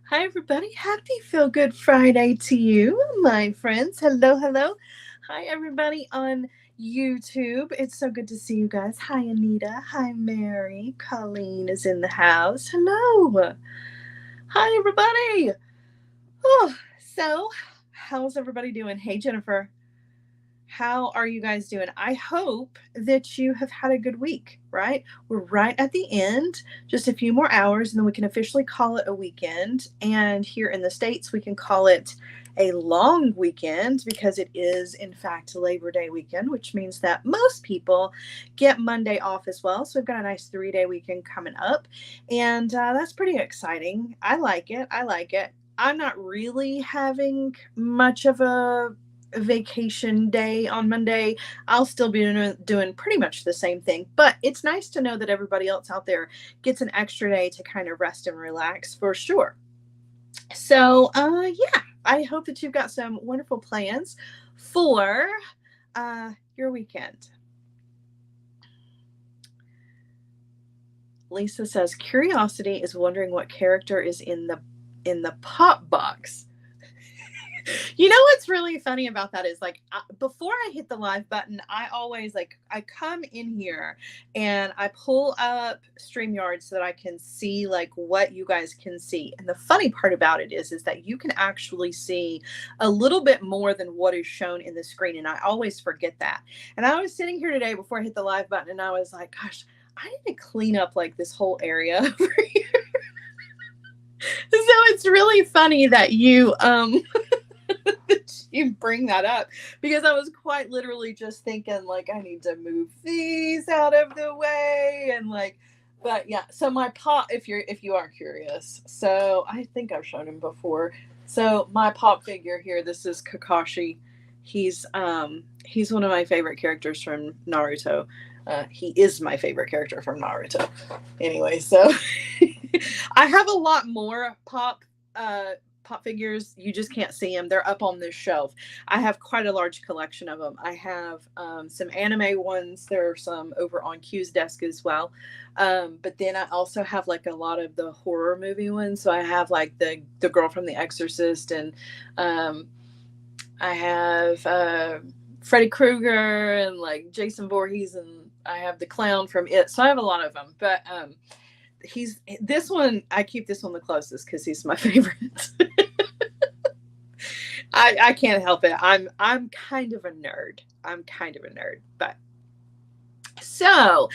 Hi, everybody. Happy Feel Good Friday to you, my friends. Hello, hello. Hi, everybody on YouTube. It's so good to see you guys. Hi, Anita. Hi, Mary. Colleen is in the house. Hello. Hi, everybody. Oh, so how's everybody doing? Hey, Jennifer. How are you guys doing? I hope that you have had a good week, right? We're right at the end, just a few more hours, and then we can officially call it a weekend. And here in the States, we can call it a long weekend because it is, in fact, Labor Day weekend, which means that most people get Monday off as well. So we've got a nice 3 day weekend coming up, and that's pretty exciting. I like it. I like it. I'm not really having much of a vacation day on Monday. I'll still be doing pretty much the same thing, but it's nice to know that everybody else out there gets an extra day to kind of rest and relax for sure. So, yeah, I hope that you've got some wonderful plans for your weekend. Lisa says curiosity is wondering what character is in the pop box. You know what's really funny about that is like before I hit the live button, I always like I come in here and I pull up StreamYard so that I can see like what you guys can see. And the funny part about it is that you can actually see a little bit more than what is shown in the screen. And I always forget that. And I was sitting here today before I hit the live button and I was like, gosh, I need to clean up like this whole area over here. So it's really funny that you bring that up because I was quite literally just thinking like I need to move these out of the way and like but yeah, so my pop if you are curious, so I think I've shown him before. So my pop figure here, this is Kakashi. He's one of my favorite characters from Naruto. He is my favorite character from Naruto. Anyway, so I have a lot more pop figures. You just can't see them. They're up on this shelf. I have quite a large collection of them. I have some anime ones. There are some over on Q's desk as well. But then I also have like a lot of the horror movie ones. So I have like the girl from The Exorcist, and um, I have Freddy Krueger and like Jason Voorhees, and I have the clown from It. So I have a lot of them. But he's this one. I keep this one the closest because he's my favorite. I can't help it. I'm kind of a nerd. I'm kind of a nerd, but so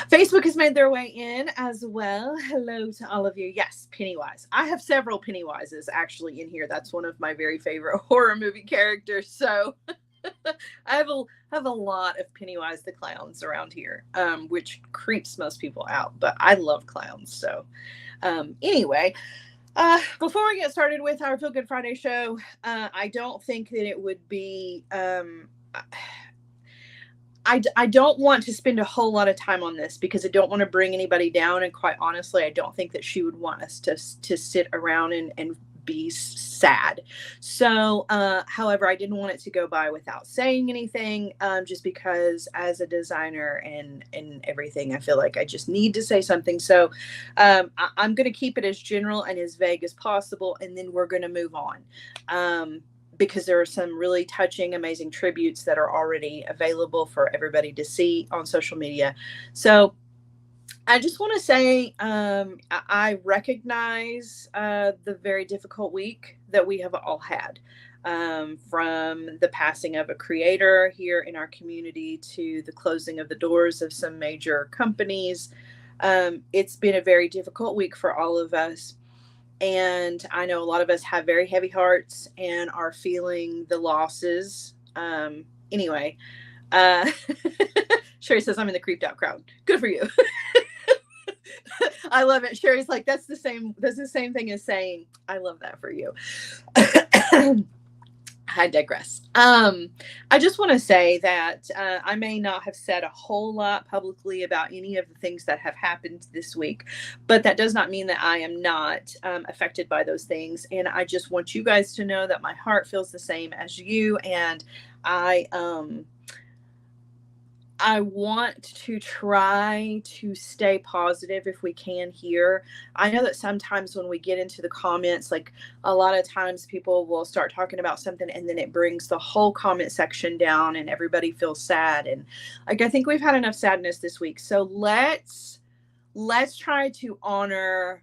Facebook has made their way in as well. Hello to all of you. Yes, Pennywise. I have several Pennywises actually in here. That's one of my very favorite horror movie characters. So I have a lot of Pennywise the clowns around here, which creeps most people out. But I love clowns. So anyway, before we get started with our Feel Good Friday show, I don't think that it would be. I don't want to spend a whole lot of time on this because I don't want to bring anybody down. And quite honestly, I don't think that she would want us to sit around and be sad. So, however, I didn't want it to go by without saying anything, just because as a designer and everything, I feel like I just need to say something. So, I'm going to keep it as general and as vague as possible, and then we're going to move on. Because there are some really touching, amazing tributes that are already available for everybody to see on social media. So I just want to say I recognize the very difficult week that we have all had. From the passing of a creator here in our community to the closing of the doors of some major companies. It's been a very difficult week for all of us. And I know a lot of us have very heavy hearts and are feeling the losses. Anyway, uh, Sherry says, I'm in the creeped out crowd. Good for you. I love it. Sherry's like, that's the same thing as saying, I love that for you. I digress. I just want to say that I may not have said a whole lot publicly about any of the things that have happened this week, but that does not mean that I am not affected by those things. And I just want you guys to know that my heart feels the same as you. And I I want to try to stay positive if we can here. I know that sometimes when we get into the comments, like a lot of times people will start talking about something and then it brings the whole comment section down and everybody feels sad. And like, I think we've had enough sadness this week. So let's try to honor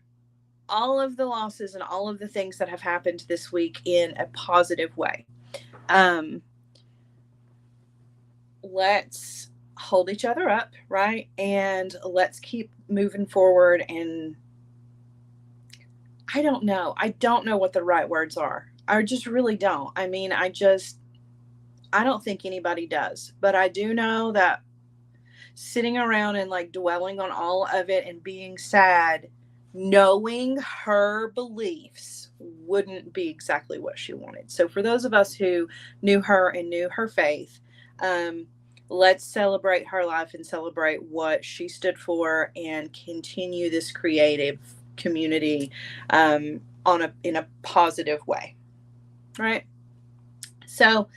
all of the losses and all of the things that have happened this week in a positive way. Let's hold each other up, right? And let's keep moving forward. And I don't know what the right words are. I just really don't. I mean, I don't think anybody does, but I do know that sitting around and like dwelling on all of it and being sad, knowing her beliefs wouldn't be exactly what she wanted. So for those of us who knew her and knew her faith, let's celebrate her life and celebrate what she stood for and continue this creative community in a positive way. Right? So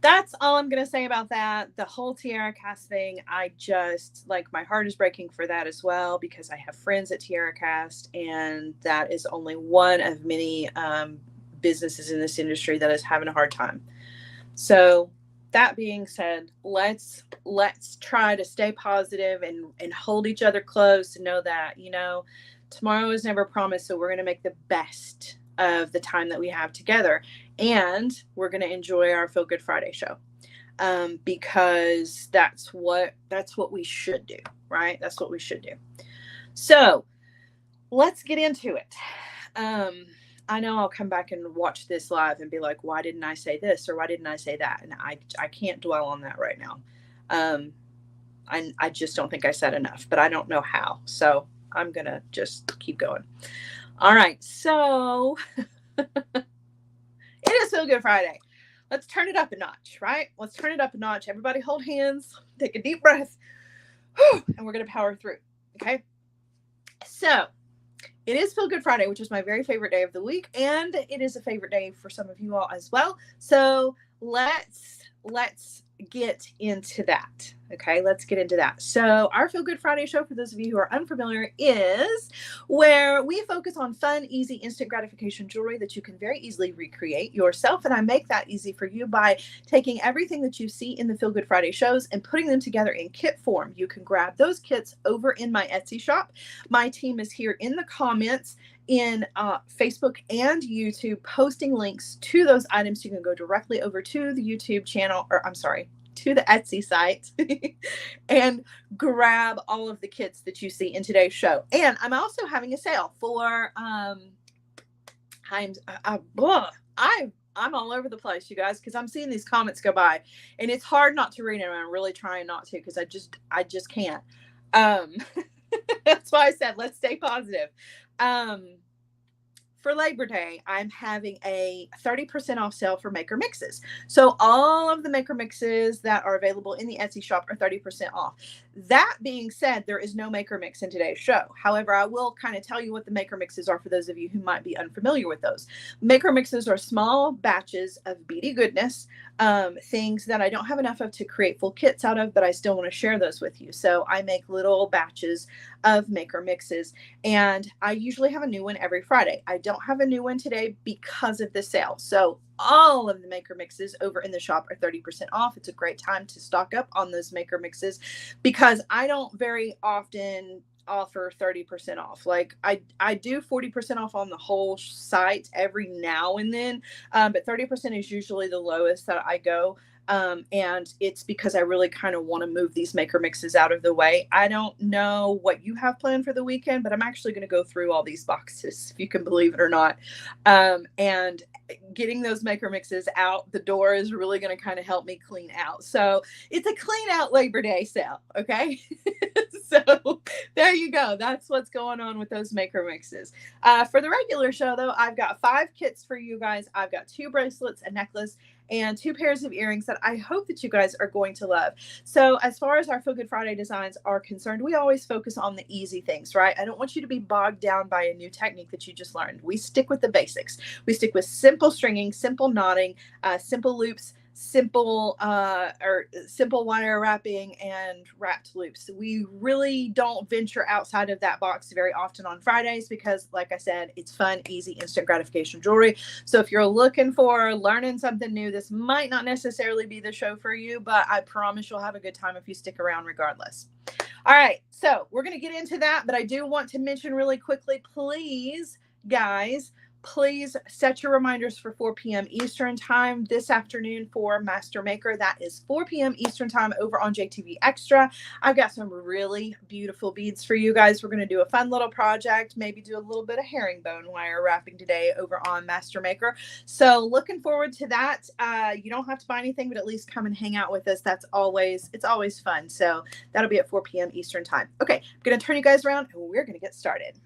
that's all I'm going to say about that. The whole Tiara Cast thing, I just, like, my heart is breaking for that as well, because I have friends at Tiara Cast, and that is only one of many businesses in this industry that is having a hard time. So that being said, let's try to stay positive and hold each other close, and know that, tomorrow is never promised. So we're going to make the best of the time that we have together, and we're going to enjoy our Feel Good Friday show, because that's what we should do, right? That's what we should do. So let's get into it. I know I'll come back and watch this live and be like, why didn't I say this, or why didn't I say that? And I can't dwell on that right now. I just don't think I said enough, but I don't know how. So I'm going to just keep going. All right. So it is Feel Good Friday. Let's turn it up a notch, right? Let's turn it up a notch. Everybody hold hands, take a deep breath, and we're going to power through. Okay. So it is Feel Good Friday, which is my very favorite day of the week. And it is a favorite day for some of you all as well. So let's get into that. Okay, let's get into that. So our Feel Good Friday show, for those of you who are unfamiliar, is where we focus on fun, easy, instant gratification jewelry that you can very easily recreate yourself. And I make that easy for you by taking everything that you see in the Feel Good Friday shows and putting them together in kit form. You can grab those kits over in my Etsy shop. My team is here in the comments in Facebook and YouTube, posting links to those items. You can go directly over to the YouTube channel, or I'm sorry, to the Etsy site and grab all of the kits that you see in today's show. And I'm also having a sale for I'm all over the place, you guys, because I'm seeing these comments go by and it's hard not to read them. I'm really trying not to, because I just can't. That's why I said let's stay positive. For Labor Day, I'm having a 30% off sale for Maker Mixes. So all of the Maker Mixes that are available in the Etsy shop are 30% off. That being said, there is no Maker Mix in today's show. However, I will kind of tell you what the Maker Mixes are for those of you who might be unfamiliar with those. Maker Mixes are small batches of beady goodness, things that I don't have enough of to create full kits out of, but I still want to share those with you. So I make little batches of Maker Mixes, and I usually have a new one every Friday. I don't have a new one today because of the sale. So all of the Maker Mixes over in the shop are 30% off. It's a great time to stock up on those Maker Mixes, because I don't very often offer 30% off. Like I do 40% off on the whole site every now and then, but 30% is usually the lowest that I go. And it's because I really kind of want to move these Maker Mixes out of the way. I don't know what you have planned for the weekend, but I'm actually going to go through all these boxes, if you can believe it or not. And getting those Maker Mixes out the door is really going to kind of help me clean out. So it's a clean out Labor Day sale. Okay. So there you go. That's what's going on with those Maker Mixes. For the regular show though, I've got 5 kits for you guys. I've got 2 bracelets, a necklace, and 2 pairs of earrings that I hope that you guys are going to love. So as far as our Feel Good Friday designs are concerned, we always focus on the easy things, right? I don't want you to be bogged down by a new technique that you just learned. We stick with the basics. We stick with simple stringing, simple knotting, simple loops, simple or simple wire wrapping and wrapped loops. We really don't venture outside of that box very often on Fridays because, like I said, it's fun, easy, instant gratification jewelry. So if you're looking for learning something new, this might not necessarily be the show for you, but I promise you'll have a good time if you stick around regardless. All right, so we're going to get into that, but I do want to mention really quickly, please, guys, please set your reminders for 4 p.m. Eastern time this afternoon for Master Maker. That is 4 p.m. Eastern time over on JTV Extra. I've got some really beautiful beads for you guys. We're going to do a fun little project, maybe do a little bit of herringbone wire wrapping today over on Master Maker. So looking forward to that. You don't have to buy anything, but at least come and hang out with us. It's always fun. So that'll be at 4 p.m. Eastern time. Okay, I'm going to turn you guys around and we're going to get started.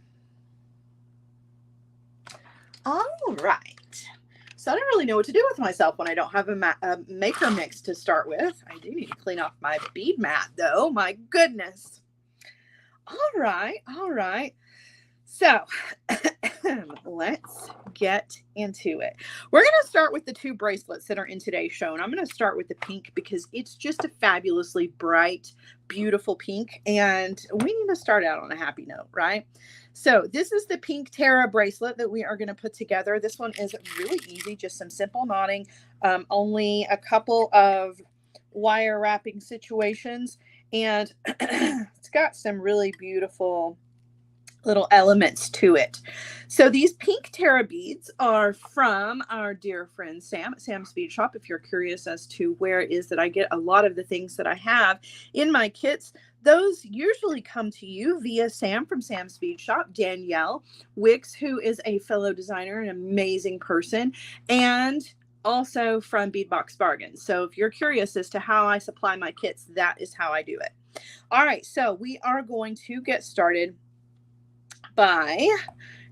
All right. So I don't really know what to do with myself when I don't have a maker mix to start with. I do need to clean off my bead mat though. My goodness. All right. All right. So let's get into it. We're going to start with the 2 bracelets that are in today's show. And I'm going to start with the pink because it's just a fabulously bright, beautiful pink. And we need to start out on a happy note, right? So this is the pink Tara bracelet that we are going to put together. This one is really easy, just some simple knotting, only a couple of wire wrapping situations. And it's got some really beautiful little elements to it. So these pink Tara beads are from our dear friend Sam at Sam's Bead Shop. If you're curious as to where it is that I get a lot of the things that I have in my kits, those usually come to you via Sam from Sam's Bead Shop, Danielle Wicks, who is a fellow designer, an amazing person, and also from Beadbox Bargains. So if you're curious as to how I supply my kits, that is how I do it. All right, so we are going to get started by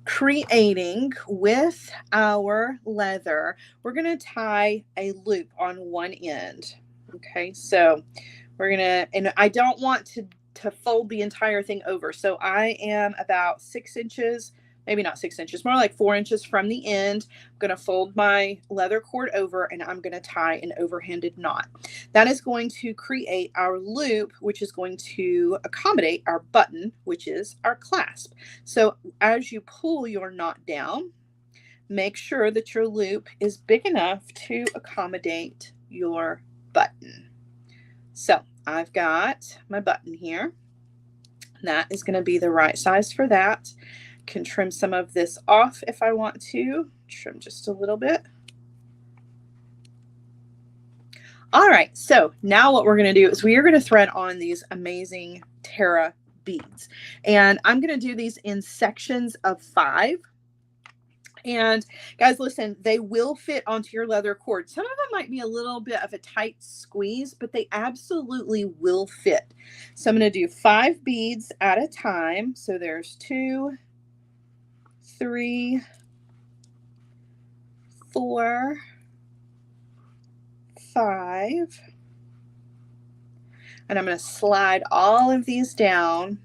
creating with our leather. We're going to tie a loop on one end. Okay, so we're going to, and I don't want to fold the entire thing over. So I am about 6 inches, maybe not 6 inches, more like 4 inches from the end. I'm going to fold my leather cord over and I'm going to tie an overhanded knot. That is going to create our loop, which is going to accommodate our button, which is our clasp. So as you pull your knot down, make sure that your loop is big enough to accommodate your button. So I've got my button here. That is going to be the right size for that. Can trim some of this off if I want to. Trim just a little bit. All right, so now what we're going to do is we are going to thread on these amazing Tara beads. And I'm going to do these in sections of 5. And guys, listen, they will fit onto your leather cord. Some of them might be a little bit of a tight squeeze, but they absolutely will fit. So I'm going to do 5 beads at a time. So there's 2, 3, 4, 5. And I'm going to slide all of these down.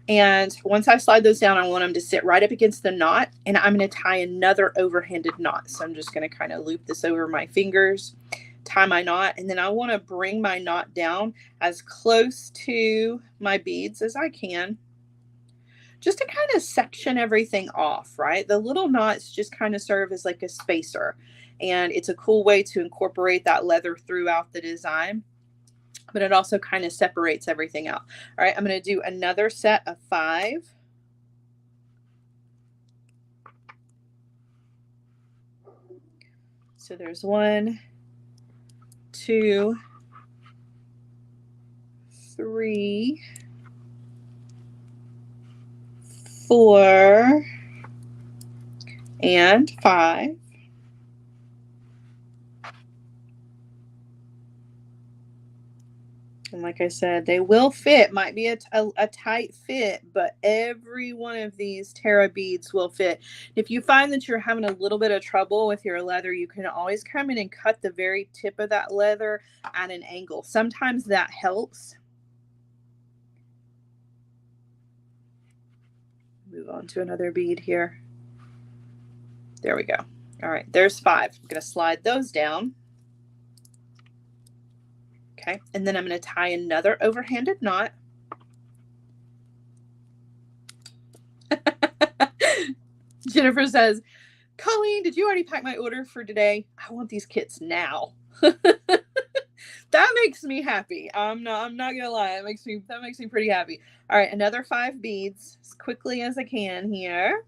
And once I slide those down, I want them to sit right up against the knot, and I'm going to tie another overhanded knot. So I'm just going to kind of loop this over my fingers, tie my knot, and then I want to bring my knot down as close to my beads as I can, just to kind of section everything off, right? The little knots just kind of serve as like a spacer, and it's a cool way to incorporate that leather throughout the design, but it also kind of separates everything out. All right, I'm going to do another set of 5. So there's 1, 2, 3, 4, and 5. And like I said, they will fit. Might be a tight fit, but every one of these Tara beads will fit. If you find that you're having a little bit of trouble with your leather, you can always come in and cut the very tip of that leather at an angle. Sometimes that helps. move on to another bead here. There we go. All right, there's 5. I'm going to slide those down. Okay, and then I'm going to tie another overhanded knot. Jennifer says, Colleen, did you already pack my order for today? I want these kits now. That makes me happy. I'm not gonna lie. That makes me pretty happy. All right, another 5 beads as quickly as I can here.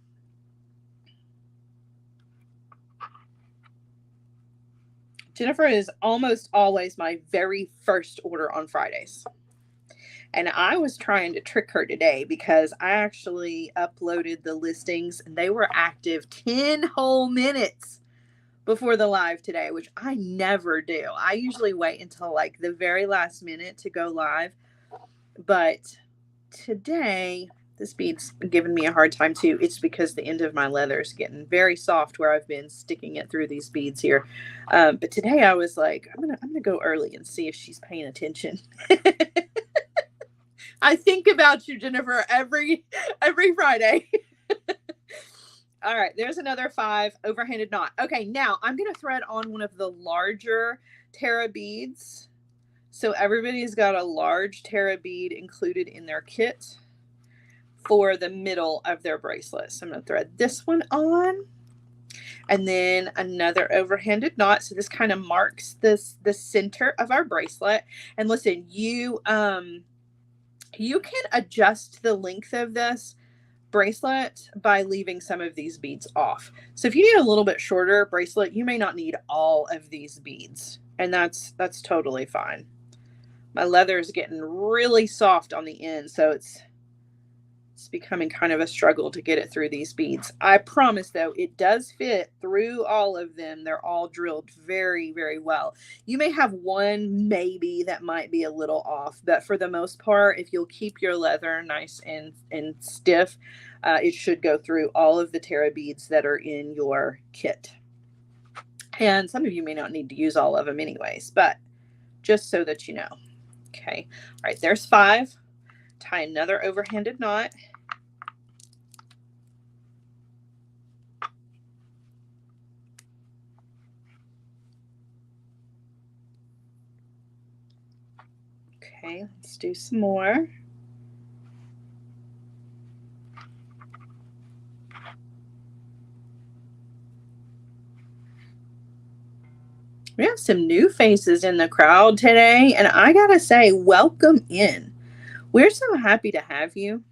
Jennifer is almost always my very first order on Fridays. And I was trying to trick her today because I actually uploaded the listings and they were active 10 whole minutes before the live today, which I never do. I usually wait until like the very last minute to go live. But today, this bead's giving me a hard time too. It's because the end of my leather is getting very soft where I've been sticking it through these beads here. But today I was like, I'm gonna go early and see if she's paying attention. I think about you, Jennifer, every Friday. All right, there's another 5 overhanded knot. Okay, now I'm going to thread on one of the larger Tara beads. So everybody's got a large Tara bead included in their kit for the middle of their bracelet. So I'm going to thread this one on. And then another overhanded knot. So this kind of marks the center of our bracelet. And listen, you can adjust the length of this bracelet by leaving some of these beads off. So if you need a little bit shorter bracelet, you may not need all of these beads, and that's totally fine. My leather is getting really soft on the end, so it's becoming kind of a struggle to get it through these beads. I promise though, it does fit through all of them. They're all drilled very, very well. You may have one maybe that might be a little off, but for the most part, if you'll keep your leather nice and stiff, it should go through all of the Tara beads that are in your kit. And some of you may not need to use all of them anyways, but just so that you know. Okay, all right, there's 5. Tie another overhanded knot. Okay, let's do some more. We have some new faces in the crowd today, and I gotta say, welcome in. We're so happy to have you.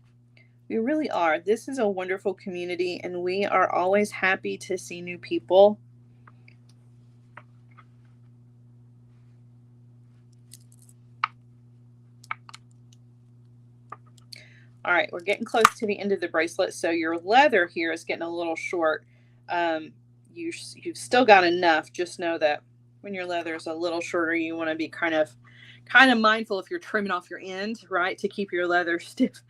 We really are. This is a wonderful community, and we are always happy to see new people. All right, we're getting close to the end of the bracelet, so your leather here is getting a little short. You've still got enough. Just know that when your leather is a little shorter, you want to be kind of mindful if you're trimming off your end, right, to keep your leather stiff.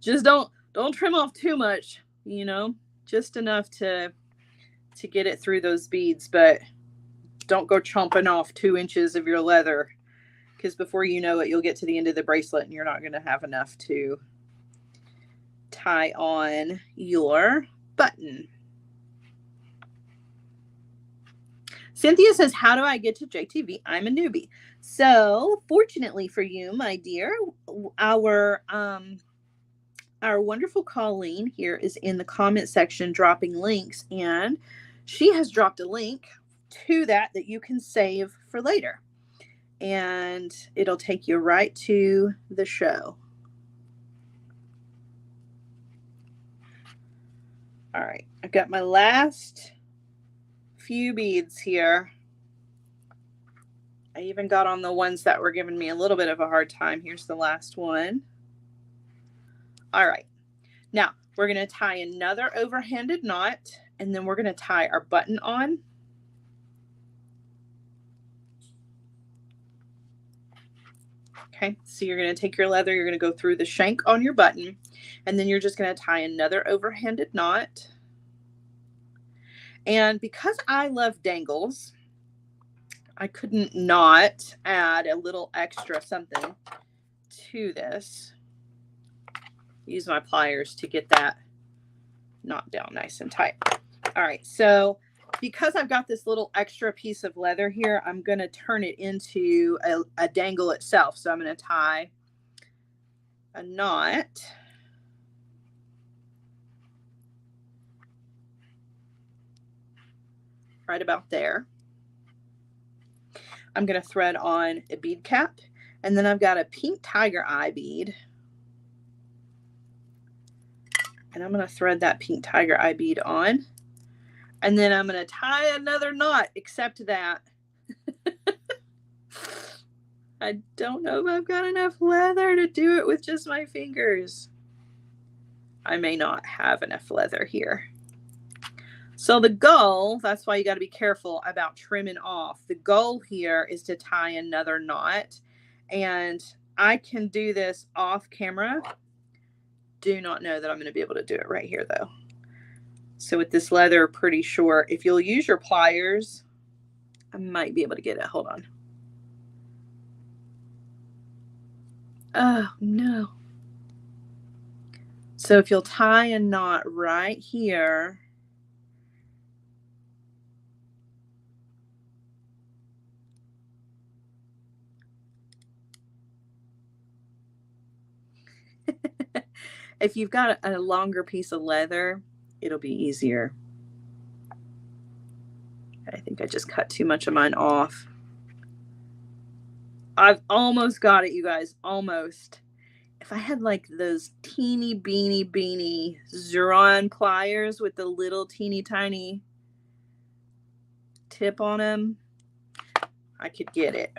Just don't trim off too much, you know, just enough to get it through those beads, but don't go chomping off 2 inches of your leather, because before you know it, you'll get to the end of the bracelet and you're not going to have enough to tie on your button. Cynthia says, how do I get to JTV? I'm a newbie. So fortunately for you, my dear, our wonderful Colleen here is in the comment section dropping links, and she has dropped a link to that you can save for later, and it'll take you right to the show. All right, I've got my last few beads here. I even got on the ones that were giving me a little bit of a hard time. Here's the last one. All right, now we're going to tie another overhanded knot, and then we're going to tie our button on. Okay, so you're going to take your leather, you're going to go through the shank on your button, and then you're just going to tie another overhanded knot. And because I love dangles, I couldn't not add a little extra something to this. Use my pliers to get that knot down nice and tight. All right, so because I've got this little extra piece of leather here, I'm going to turn it into a dangle itself. So I'm going to tie a knot right about there. I'm going to thread on a bead cap, and then I've got a pink tiger eye bead, and I'm going to thread that pink tiger eye bead on, and then I'm going to tie another knot, except that I don't know if I've got enough leather to do it with just my fingers. I may not have enough leather here. So the goal, that's why you got to be careful about trimming off. The goal here is to tie another knot, and I can do this off camera. Do not know that I'm going to be able to do it right here though. So with this leather pretty short, if you'll use your pliers, I might be able to get it. Hold on. Oh no. So if you'll tie a knot right here, if you've got a longer piece of leather, it'll be easier. I think I just cut too much of mine off. I've almost got it, you guys, almost. If I had like those teeny beanie Zuron pliers with the little teeny tiny tip on them, I could get it.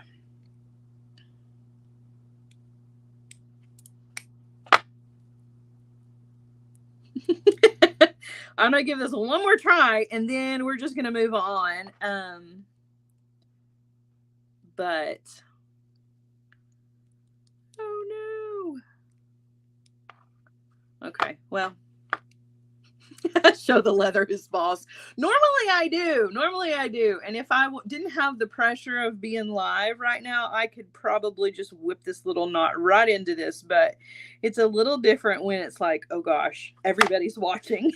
I'm going to give this one more try, and then we're just going to move on. But, oh no. Okay, well, show the leather his boss. Normally I do. And if I didn't have the pressure of being live right now, I could probably just whip this little knot right into this, but it's a little different when it's like, oh gosh, everybody's watching.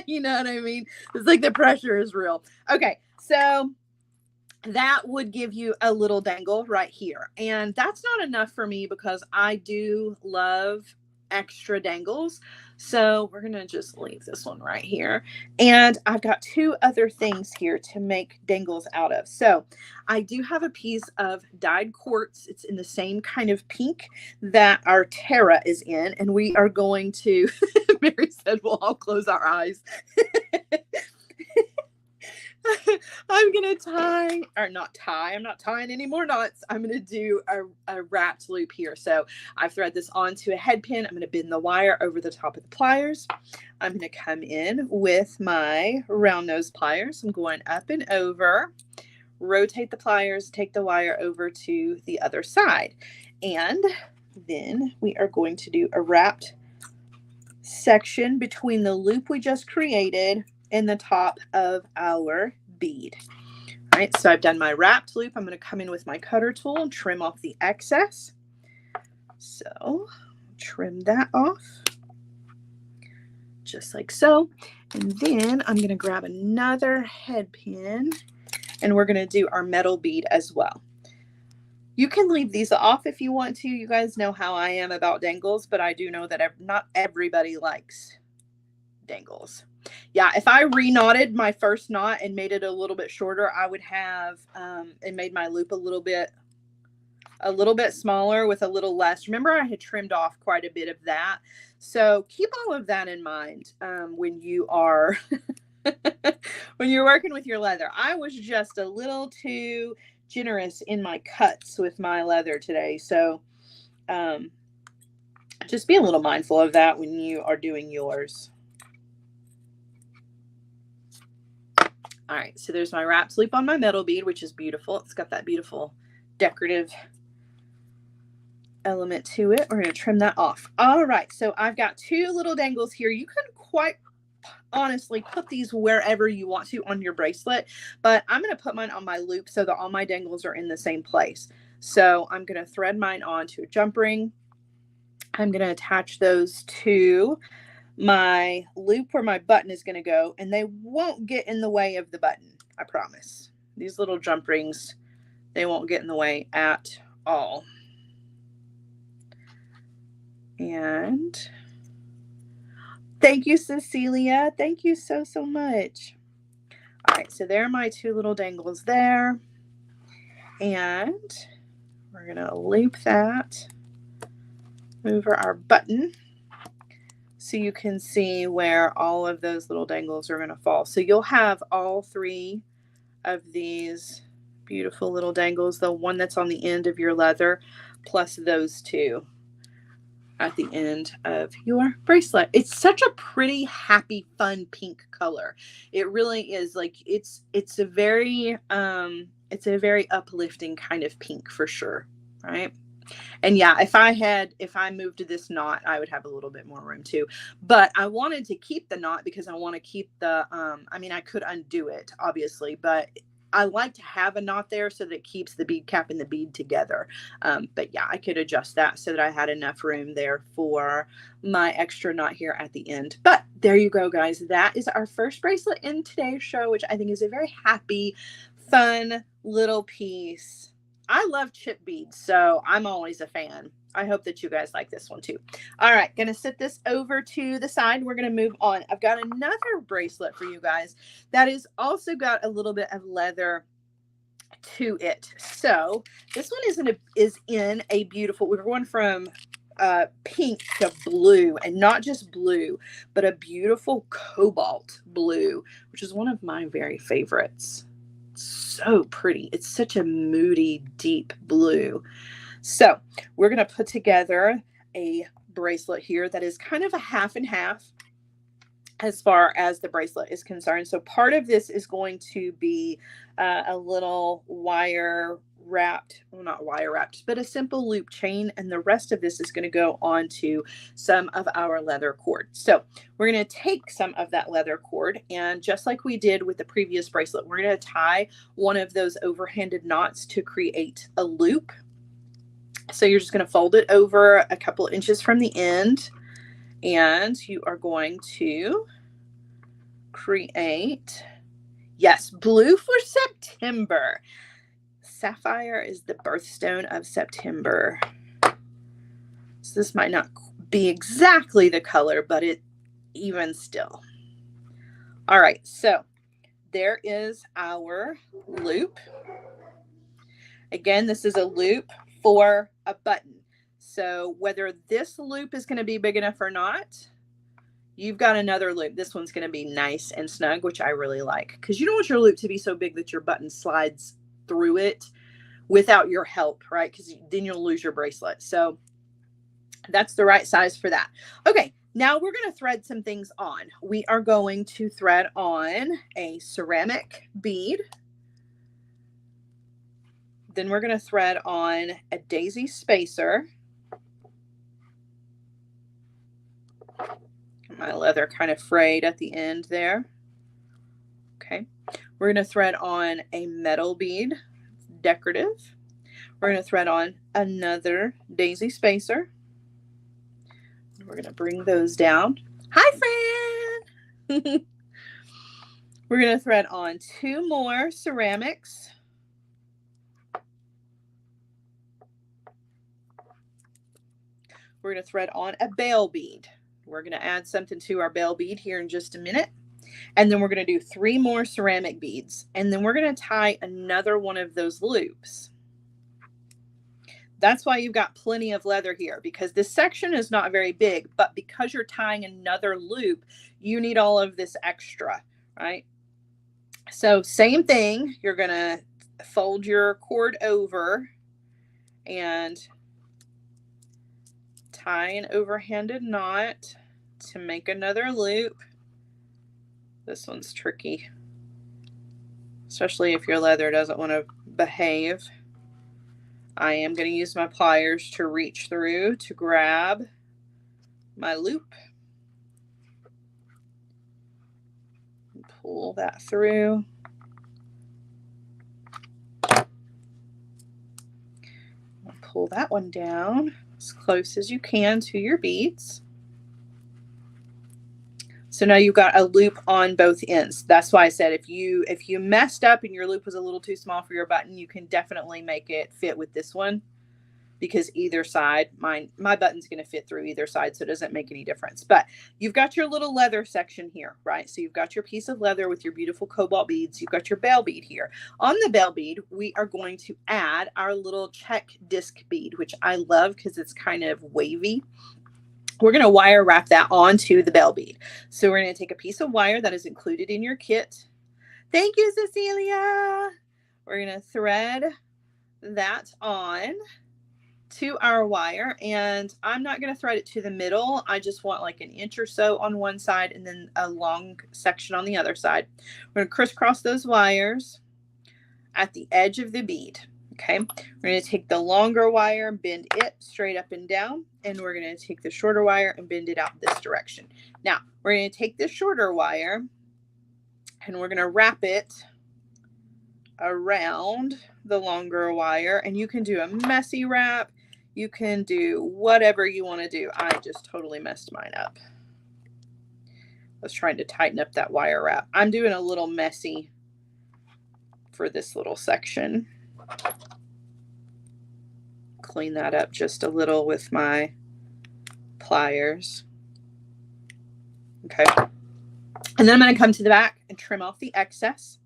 You know what I mean? It's like the pressure is real. Okay, so that would give you a little dangle right here. And that's not enough for me because I do love extra dangles. So we're going to just leave this one right here. And I've got two other things here to make dangles out of. So I do have a piece of dyed quartz. It's in the same kind of pink that our Tara is in. And we are going to, Mary said, we'll all close our eyes. I'm going to tie, or not tie, I'm not tying any more knots. I'm going to do a wrapped loop here. So I've thread this onto a head pin. I'm going to bend the wire over the top of the pliers. I'm going to come in with my round nose pliers. I'm going up and over, rotate the pliers, take the wire over to the other side. And then we are going to do a wrapped section between the loop we just created in the top of our bead. All right, so I've done my wrapped loop. I'm going to come in with my cutter tool and trim off the excess. So trim that off just like so. And then I'm going to grab another head pin, and we're going to do our metal bead as well. You can leave these off if you want to. You guys know how I am about dangles, but I do know that not everybody likes dangles. Yeah, if I re-knotted my first knot and made it a little bit shorter, I would have and made my loop a little bit smaller with a little less. Remember, I had trimmed off quite a bit of that. So keep all of that in mind when you are when you're working with your leather. I was just a little too generous in my cuts with my leather today. So just be a little mindful of that when you are doing yours. All right, so there's my wrapped loop on my metal bead, which is beautiful. It's got that beautiful decorative element to it. We're going to trim that off. All right, so I've got two little dangles here. You can quite honestly put these wherever you want to on your bracelet, but I'm going to put mine on my loop so that all my dangles are in the same place. So I'm going to thread mine onto a jump ring. I'm going to attach those to my loop where my button is going to go, and they won't get in the way of the button. I promise. These little jump rings, they won't get in the way at all. And thank you, Cecilia. Thank you so, so much. All right, so there are my two little dangles there. And we're going to loop that over our button so you can see where all of those little dangles are going to fall. So you'll have all three of these beautiful little dangles, the one that's on the end of your leather, plus those two at the end of your bracelet. It's such a pretty, happy, fun pink color. It really is. Like it's a very uplifting kind of pink for sure, right? And yeah, if I moved to this knot, I would have a little bit more room too. But I wanted to keep the knot because I want to keep the, I mean, I could undo it obviously, but I like to have a knot there so that it keeps the bead cap and the bead together. But yeah, I could adjust that so that I had enough room there for my extra knot here at the end. But there you go, guys. That is our first bracelet in today's show, which I think is a very happy, fun little piece. I love chip beads, so I'm always a fan. I hope that you guys like this one too. All right, going to set this over to the side. We're going to move on. I've got another bracelet for you guys that is also got a little bit of leather to it. So this one is in a beautiful, we're going from pink to blue, and not just blue, but a beautiful cobalt blue, which is one of my very favorites. So pretty. It's such a moody, deep blue. So we're going to put together a bracelet here that is kind of a half and half as far as the bracelet is concerned. So part of this is going to be a little wire wrapped, well, not wire wrapped, but a simple loop chain. And the rest of this is going to go onto some of our leather cord. So we're going to take some of that leather cord, and just like we did with the previous bracelet, we're going to tie one of those overhanded knots to create a loop. So you're just going to fold it over a couple inches from the end, and you are going to create, yes, blue for September. Sapphire is the birthstone of September. So this might not be exactly the color, but it even still. All right, so there is our loop. Again, this is a loop for a button. So whether this loop is going to be big enough or not, you've got another loop. This one's going to be nice and snug, which I really like, because you don't want your loop to be so big that your button slides through it without your help, right? Because then you'll lose your bracelet. So that's the right size for that. Okay, now we're going to thread some things on. We are going to thread on a ceramic bead. Then we're going to thread on a daisy spacer. My leather kind of frayed at the end there. Okay, we're going to thread on a metal bead, decorative. We're going to thread on another daisy spacer. We're going to bring those down. Hi, Fran! We're going to thread on two more ceramics. We're going to thread on a bale bead. We're going to add something to our bale bead here in just a minute. And then we're going to do 3 more ceramic beads. And then we're going to tie another one of those loops. That's why you've got plenty of leather here, because this section is not very big, but because you're tying another loop, you need all of this extra, right? So same thing, you're going to fold your cord over and tie an overhanded knot to make another loop. This one's tricky, especially if your leather doesn't want to behave. I am going to use my pliers to reach through to grab my loop. Pull that through. Pull that one down as close as you can to your beads. So now you've got a loop on both ends. That's why I said if you messed up and your loop was a little too small for your button, you can definitely make it fit with this one, because either side, my button's going to fit through either side, so it doesn't make any difference. But you've got your little leather section here, right? So you've got your piece of leather with your beautiful cobalt beads. You've got your bell bead here. On the bell bead, we are going to add our little check disc bead, which I love because it's kind of wavy. We're going to wire wrap that onto the bell bead. So we're going to take a piece of wire that is included in your kit. Thank you, Cecilia. We're going to thread that on to our wire, and I'm not going to thread it to the middle. I just want like an inch or so on one side and then a long section on the other side. We're going to crisscross those wires at the edge of the bead. Okay, we're going to take the longer wire, bend it straight up and down, and we're going to take the shorter wire and bend it out this direction. Now we're going to take this shorter wire and we're going to wrap it around the longer wire, and you can do a messy wrap. You can do whatever you want to do. I just totally messed mine up. I was trying to tighten up that wire wrap. I'm doing a little messy for this little section. Clean that up just a little with my pliers. Okay. And then I'm going to come to the back and trim off the excess.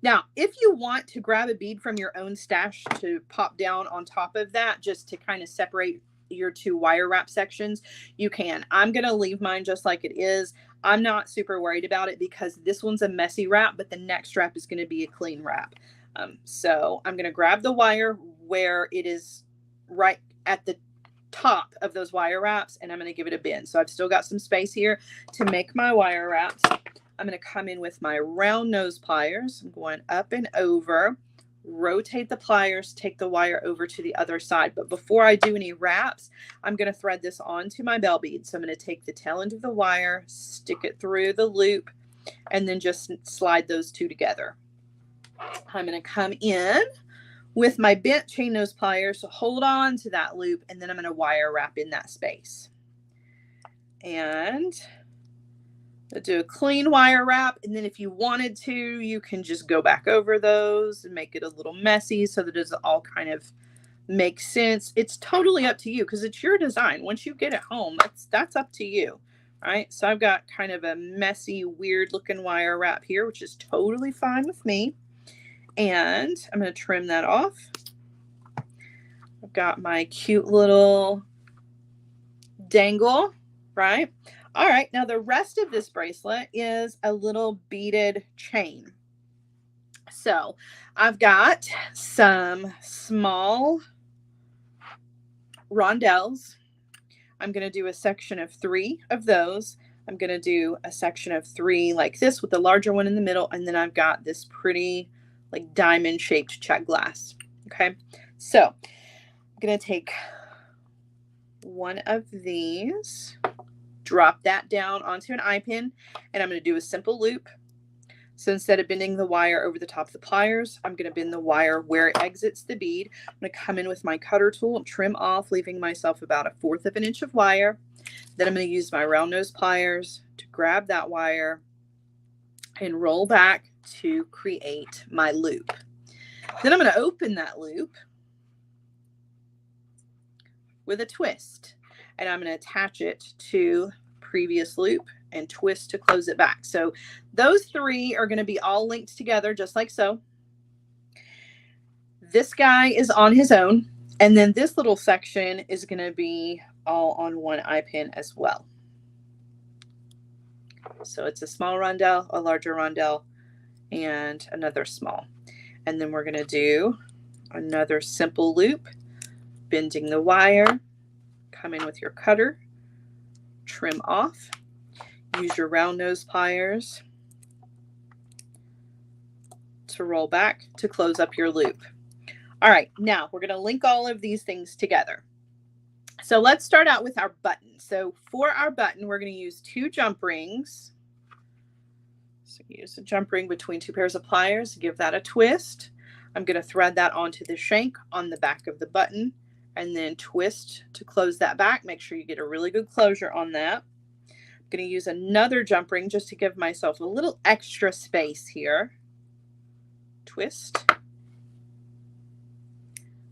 Now, if you want to grab a bead from your own stash to pop down on top of that, just to kind of separate your two wire wrap sections, you can. I'm going to leave mine just like it is. I'm not super worried about it because this one's a messy wrap, but the next wrap is going to be a clean wrap. So I'm going to grab the wire where it is right at the top of those wire wraps, and I'm going to give it a bend. So I've still got some space here to make my wire wraps. I'm going to come in with my round nose pliers. I'm going up and over, rotate the pliers, take the wire over to the other side. But before I do any wraps, I'm going to thread this onto my bell bead. So I'm going to take the tail end of the wire, stick it through the loop, and then just slide those two together. I'm going to come in with my bent chain nose pliers to hold on to that loop, and then I'm going to wire wrap in that space. And I'll do a clean wire wrap, and then if you wanted to, you can just go back over those and make it a little messy so that it all kind of makes sense. It's totally up to you because it's your design. Once you get it home, that's up to you, right? So I've got kind of a messy, weird looking wire wrap here, which is totally fine with me. And I'm going to trim that off. I've got my cute little dangle, right? All right, now the rest of this bracelet is a little beaded chain. So I've got some small rondelles. I'm going to do a section of 3 of those. I'm going to do a section of 3 like this with the larger one in the middle, and then I've got this pretty like diamond shaped check glass. Okay, so I'm going to take one of these, drop that down onto an eye pin, and I'm going to do a simple loop. So instead of bending the wire over the top of the pliers, I'm going to bend the wire where it exits the bead. I'm going to come in with my cutter tool and trim off, leaving myself about 1/4 of an inch of wire. Then I'm going to use my round nose pliers to grab that wire and roll back to create my loop. Then I'm going to open that loop with a twist, and I'm going to attach it to previous loop and twist to close it back. So those 3 are going to be all linked together just like so. This guy is on his own, and then this little section is going to be all on one eye pin as well. So it's a small rondelle, a larger rondelle, and another small. And then we're going to do another simple loop, bending the wire, come in with your cutter, trim off, use your round nose pliers to roll back to close up your loop. All right, now we're going to link all of these things together. So let's start out with our button. So for our button, we're going to use 2 jump rings. So use a jump ring between 2 pairs of pliers, give that a twist. I'm going to thread that onto the shank on the back of the button and then twist to close that back. Make sure you get a really good closure on that. going to use another jump ring just to give myself a little extra space here. Twist.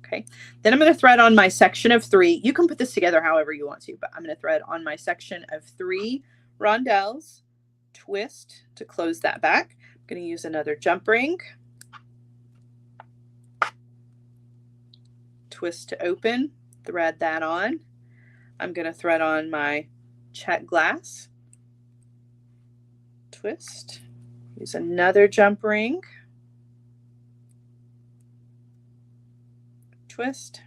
Okay, then I'm going to thread on my section of 3. You can put this together however you want to, but I'm going to thread on my section of 3 rondelles, twist to close that back. I'm going to use another jump ring, twist to open, thread that on. I'm going to thread on my check glass, twist, use another jump ring, twist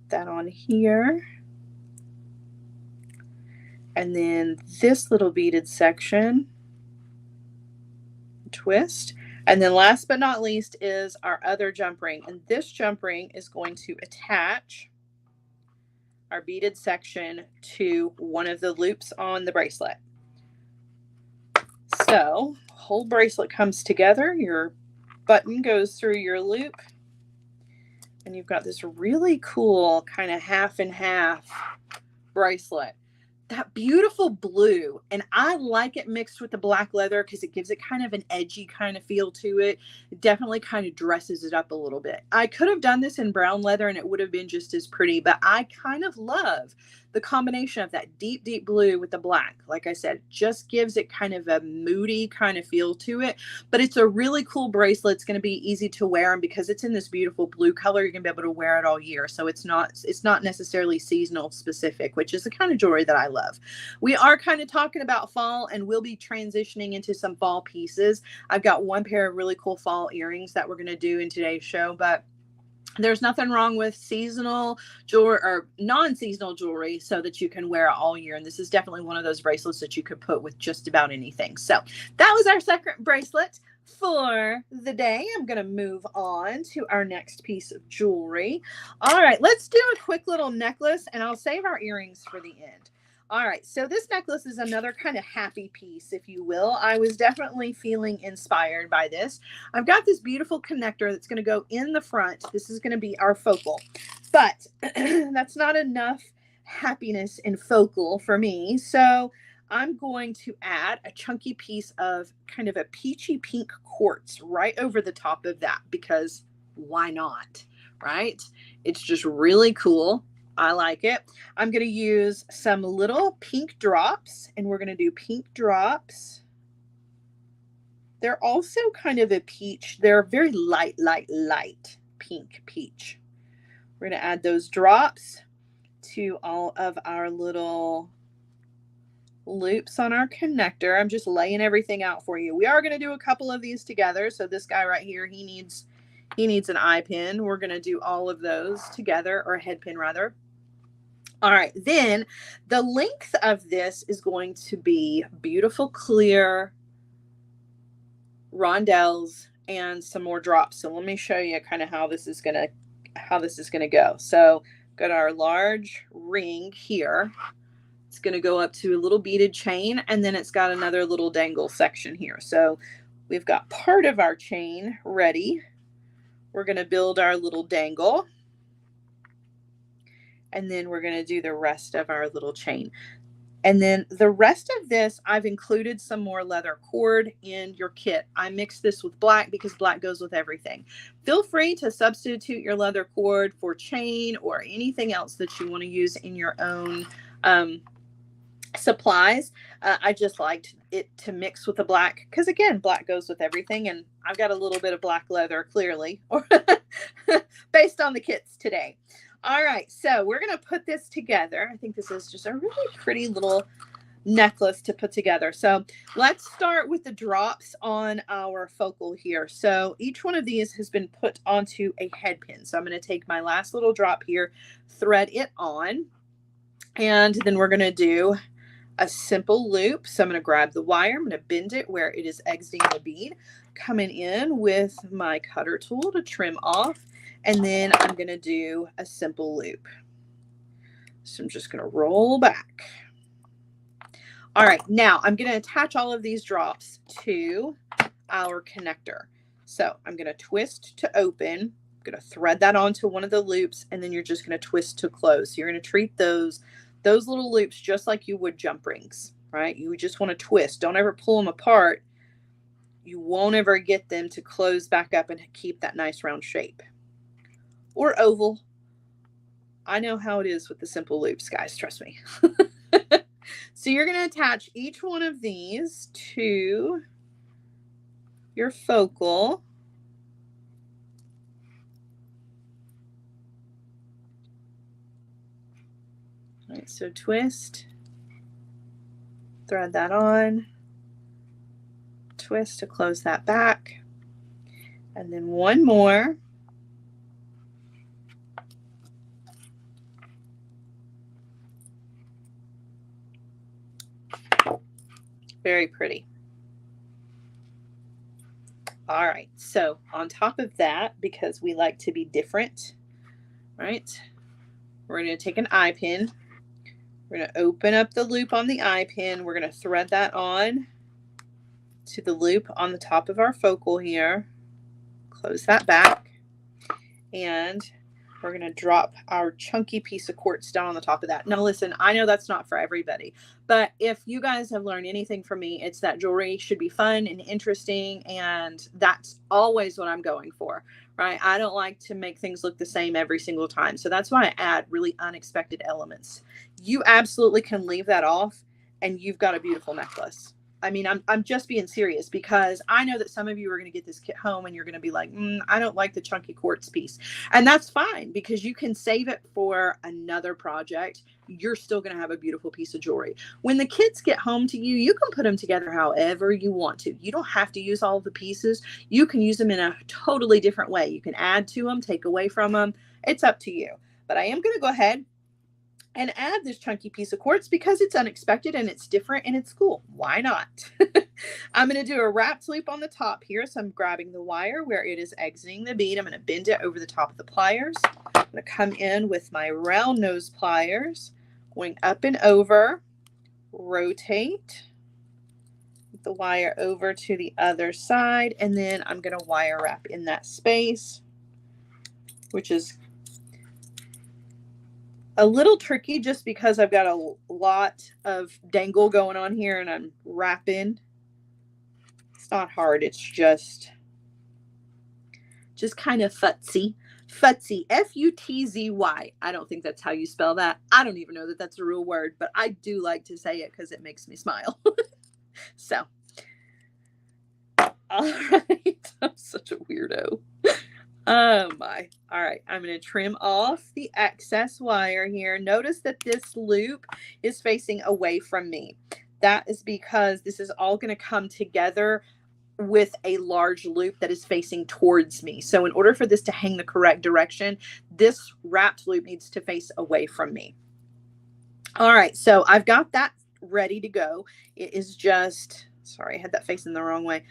that on here, and then this little beaded section, twist, and then last but not least is our other jump ring, and this jump ring is going to attach our beaded section to one of the loops on the bracelet. So whole bracelet comes together, your button goes through your loop, and you've got this really cool kind of half and half bracelet. That beautiful blue, and I like it mixed with the black leather because it gives it kind of an edgy kind of feel to it. It definitely kind of dresses it up a little bit. I could have done this in brown leather and it would have been just as pretty, but I kind of love the combination of that deep, deep blue with the black. Like I said, just gives it kind of a moody kind of feel to it, but it's a really cool bracelet. It's going to be easy to wear, and because it's in this beautiful blue color, you're going to be able to wear it all year. So it's not necessarily seasonal specific, which is the kind of jewelry that I love. We are kind of talking about fall, and we'll be transitioning into some fall pieces. I've got one pair of really cool fall earrings that we're going to do in today's show, but there's nothing wrong with seasonal jewelry or non-seasonal jewelry so that you can wear it all year. And this is definitely one of those bracelets that you could put with just about anything. So that was our second bracelet for the day. I'm going to move on to our next piece of jewelry. All right, let's do a quick little necklace, and I'll save our earrings for the end. All right, so this necklace is another kind of happy piece, if you will. I was definitely feeling inspired by this. I've got this beautiful connector that's going to go in the front. This is going to be our focal, but that's not enough happiness and focal for me. So I'm going to add a chunky piece of kind of a peachy pink quartz right over the top of that, because why not, right? It's just really cool. I like it. I'm going to use some little pink drops, and we're going to do pink drops. They're also kind of a peach. They're very light pink peach. We're going to add those drops to all of our little loops on our connector. I'm just laying everything out for you. We are going to do a couple of these together. So this guy right here, he needs an eye pin. We're going to do all of those together, or a head pin rather. All right, then the length of this is going to be beautiful clear rondelles and some more drops. So let me show you kind of how this is going to go. So got our large ring here. It's going to go up to a little beaded chain, and then it's got another little dangle section here. So we've got part of our chain ready. We're going to build our little dangle, and then we're going to do the rest of our little chain. And then the rest of this, I've included some more leather cord in your kit. I mixed this with black because black goes with everything. Feel free to substitute your leather cord for chain or anything else that you want to use in your own supplies. I just liked it to mix with the black because, again, black goes with everything, and I've got a little bit of black leather clearly based on the kits today. All right, so we're going to put this together. I think this is just a really pretty little necklace to put together. So let's start with the drops on our focal here. So each one of these has been put onto a head pin. So I'm going to take my last little drop here, thread it on, and then we're going to do a simple loop. So I'm going to grab the wire. I'm going to bend it where it is exiting the bead, coming in with my cutter tool to trim off. And then I'm going to do a simple loop. So I'm just going to roll back. All right, now I'm going to attach all of these drops to our connector. So I'm going to twist to open. I'm going to thread that onto one of the loops, and then you're just going to twist to close. So you're going to treat those those little loops just like you would jump rings, right? You just want to twist. Don't ever pull them apart. You won't ever get them to close back up and keep that nice round shape. Or oval. I know how it is with the simple loops, guys, trust me. So you're going to attach each one of these to your focal. All right, so twist, thread that on, twist to close that back, and then one more. Very pretty. All right, so on top of that, because we like to be different, right, we're going to take an eye pin. We're going to open up the loop on the eye pin. We're going to thread that on to the loop on the top of our focal here. Close that back. And we're going to drop our chunky piece of quartz down on the top of that. Now, listen, I know that's not for everybody, but if you guys have learned anything from me, it's that jewelry should be fun and interesting, and that's always what I'm going for, right? I don't like to make things look the same every single time, so that's why I add really unexpected elements. You absolutely can leave that off, and you've got a beautiful necklace. I mean, I'm just being serious, because I know that some of you are going to get this kit home and you're going to be like, I don't like the chunky quartz piece. And that's fine, because you can save it for another project. You're still going to have a beautiful piece of jewelry. When the kids get home to you, you can put them together however you want to. You don't have to use all of the pieces. You can use them in a totally different way. You can add to them, take away from them. It's up to you. But I am going to go ahead and add this chunky piece of quartz because it's unexpected and it's different and it's cool. Why not? I'm going to do a wrapped loop on the top here. So I'm grabbing the wire where it is exiting the bead. I'm going to bend it over the top of the pliers. I'm going to come in with my round nose pliers, going up and over, rotate the wire over to the other side, and then I'm going to wire wrap in that space, which is a little tricky just because I've got a lot of dangle going on here and I'm wrapping. It's not hard. It's just kind of futzy. Futzy, F-U-T-Z-Y. I don't think that's how you spell that. I don't even know that that's a real word, but I do like to say it because it makes me smile. So, all right. I'm such a weirdo. Oh my. All right. I'm going to trim off the excess wire here. Notice that this loop is facing away from me. That is because this is all going to come together with a large loop that is facing towards me. So in order for this to hang the correct direction, this wrapped loop needs to face away from me. All right. So I've got that ready to go. It is just, sorry, I had that facing the wrong way.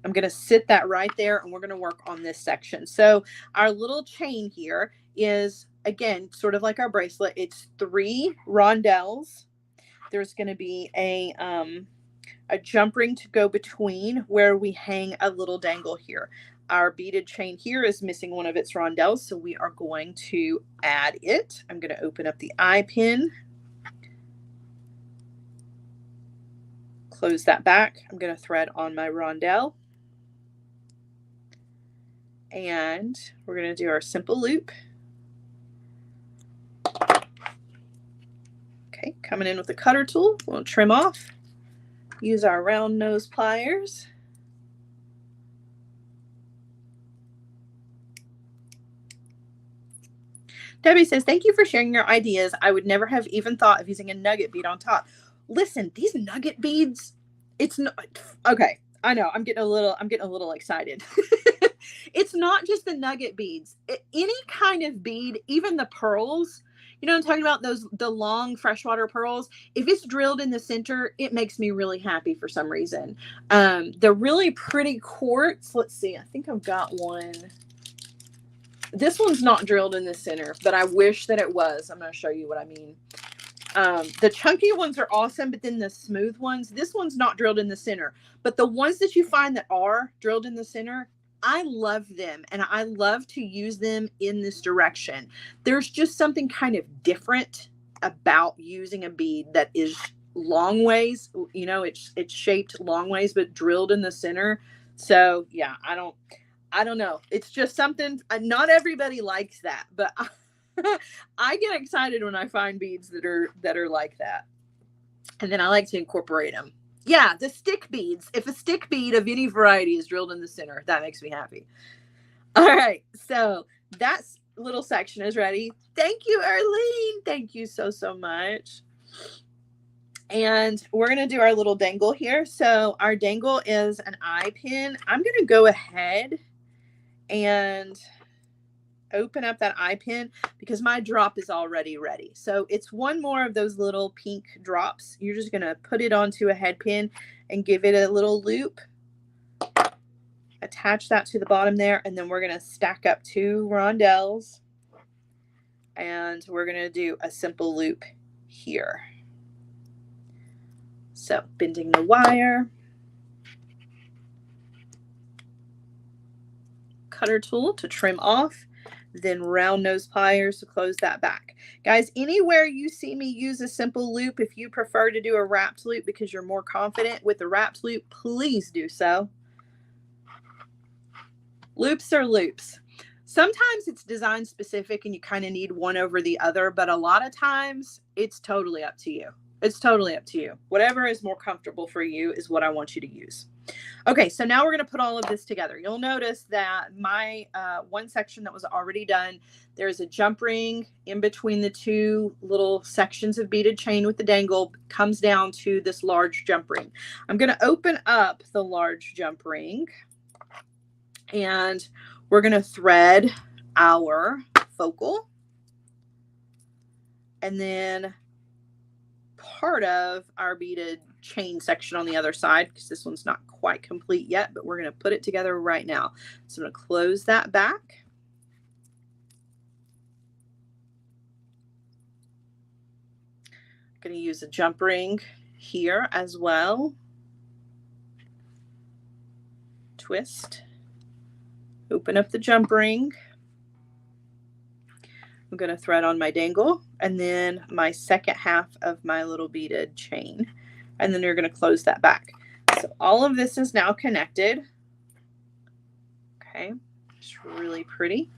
I'm going to sit that right there and we're going to work on this section. So our little chain here is, again, sort of like our bracelet. It's 3 rondelles. There's going to be a jump ring to go between where we hang a little dangle here. Our beaded chain here is missing one of its rondelles, so we are going to add it. I'm going to open up the eye pin. Close that back. I'm going to thread on my rondelle. And we're going to do our simple loop. Okay, coming in with the cutter tool, we'll trim off. Use our round nose pliers. Debbie says, thank you for sharing your ideas. I would never have even thought of using a nugget bead on top. Listen, these nugget beads, it's not, okay, I know, I'm getting a little excited. It's not just the nugget beads. Any kind of bead, even the pearls, you know what I'm talking about? The long freshwater pearls. If it's drilled in the center, it makes me really happy for some reason. The really pretty quartz, let's see, I think I've got one. This one's not drilled in the center, but I wish that it was. I'm going to show you what I mean. The chunky ones are awesome, but then the smooth ones, this one's not drilled in the center. But the ones that you find that are drilled in the center, I love them, and I love to use them in this direction. There's just something kind of different about using a bead that is long ways, you know, it's shaped long ways, but drilled in the center. So yeah, I don't know. It's just something, not everybody likes that, but I get excited when I find beads that are like that. And then I like to incorporate them. Yeah, the stick beads. If a stick bead of any variety is drilled in the center, that makes me happy. All right, so that little section is ready. Thank you, Arlene. Thank you so much. And we're going to do our little dangle here. So our dangle is an eye pin. I'm going to go ahead and open up that eye pin because my drop is already ready. So it's one more of those little pink drops. You're just going to put it onto a head pin and give it a little loop. Attach that to the bottom there, and then we're going to stack up 2 rondelles, and we're going to do a simple loop here. So bending the wire, cutter tool to trim off, then round nose pliers to close that back. Guys, anywhere you see me use a simple loop, if you prefer to do a wrapped loop because you're more confident with the wrapped loop, please do so. Loops are loops. Sometimes it's design specific and you kind of need one over the other, but a lot of times it's totally up to you. It's totally up to you. Whatever is more comfortable for you is what I want you to use. Okay, so now we're going to put all of this together. You'll notice that my one section that was already done, there's a jump ring in between the 2 little sections of beaded chain with the dangle, comes down to this large jump ring. I'm going to open up the large jump ring, and we're going to thread our focal, and then part of our beaded chain section on the other side, because this one's not quite complete yet, but we're going to put it together right now. So I'm going to close that back. I'm going to use a jump ring here as well. Twist. Open up the jump ring. I'm going to thread on my dangle and then my second half of my little beaded chain. And then you're going to close that back. So all of this is now connected. Okay, it's really pretty.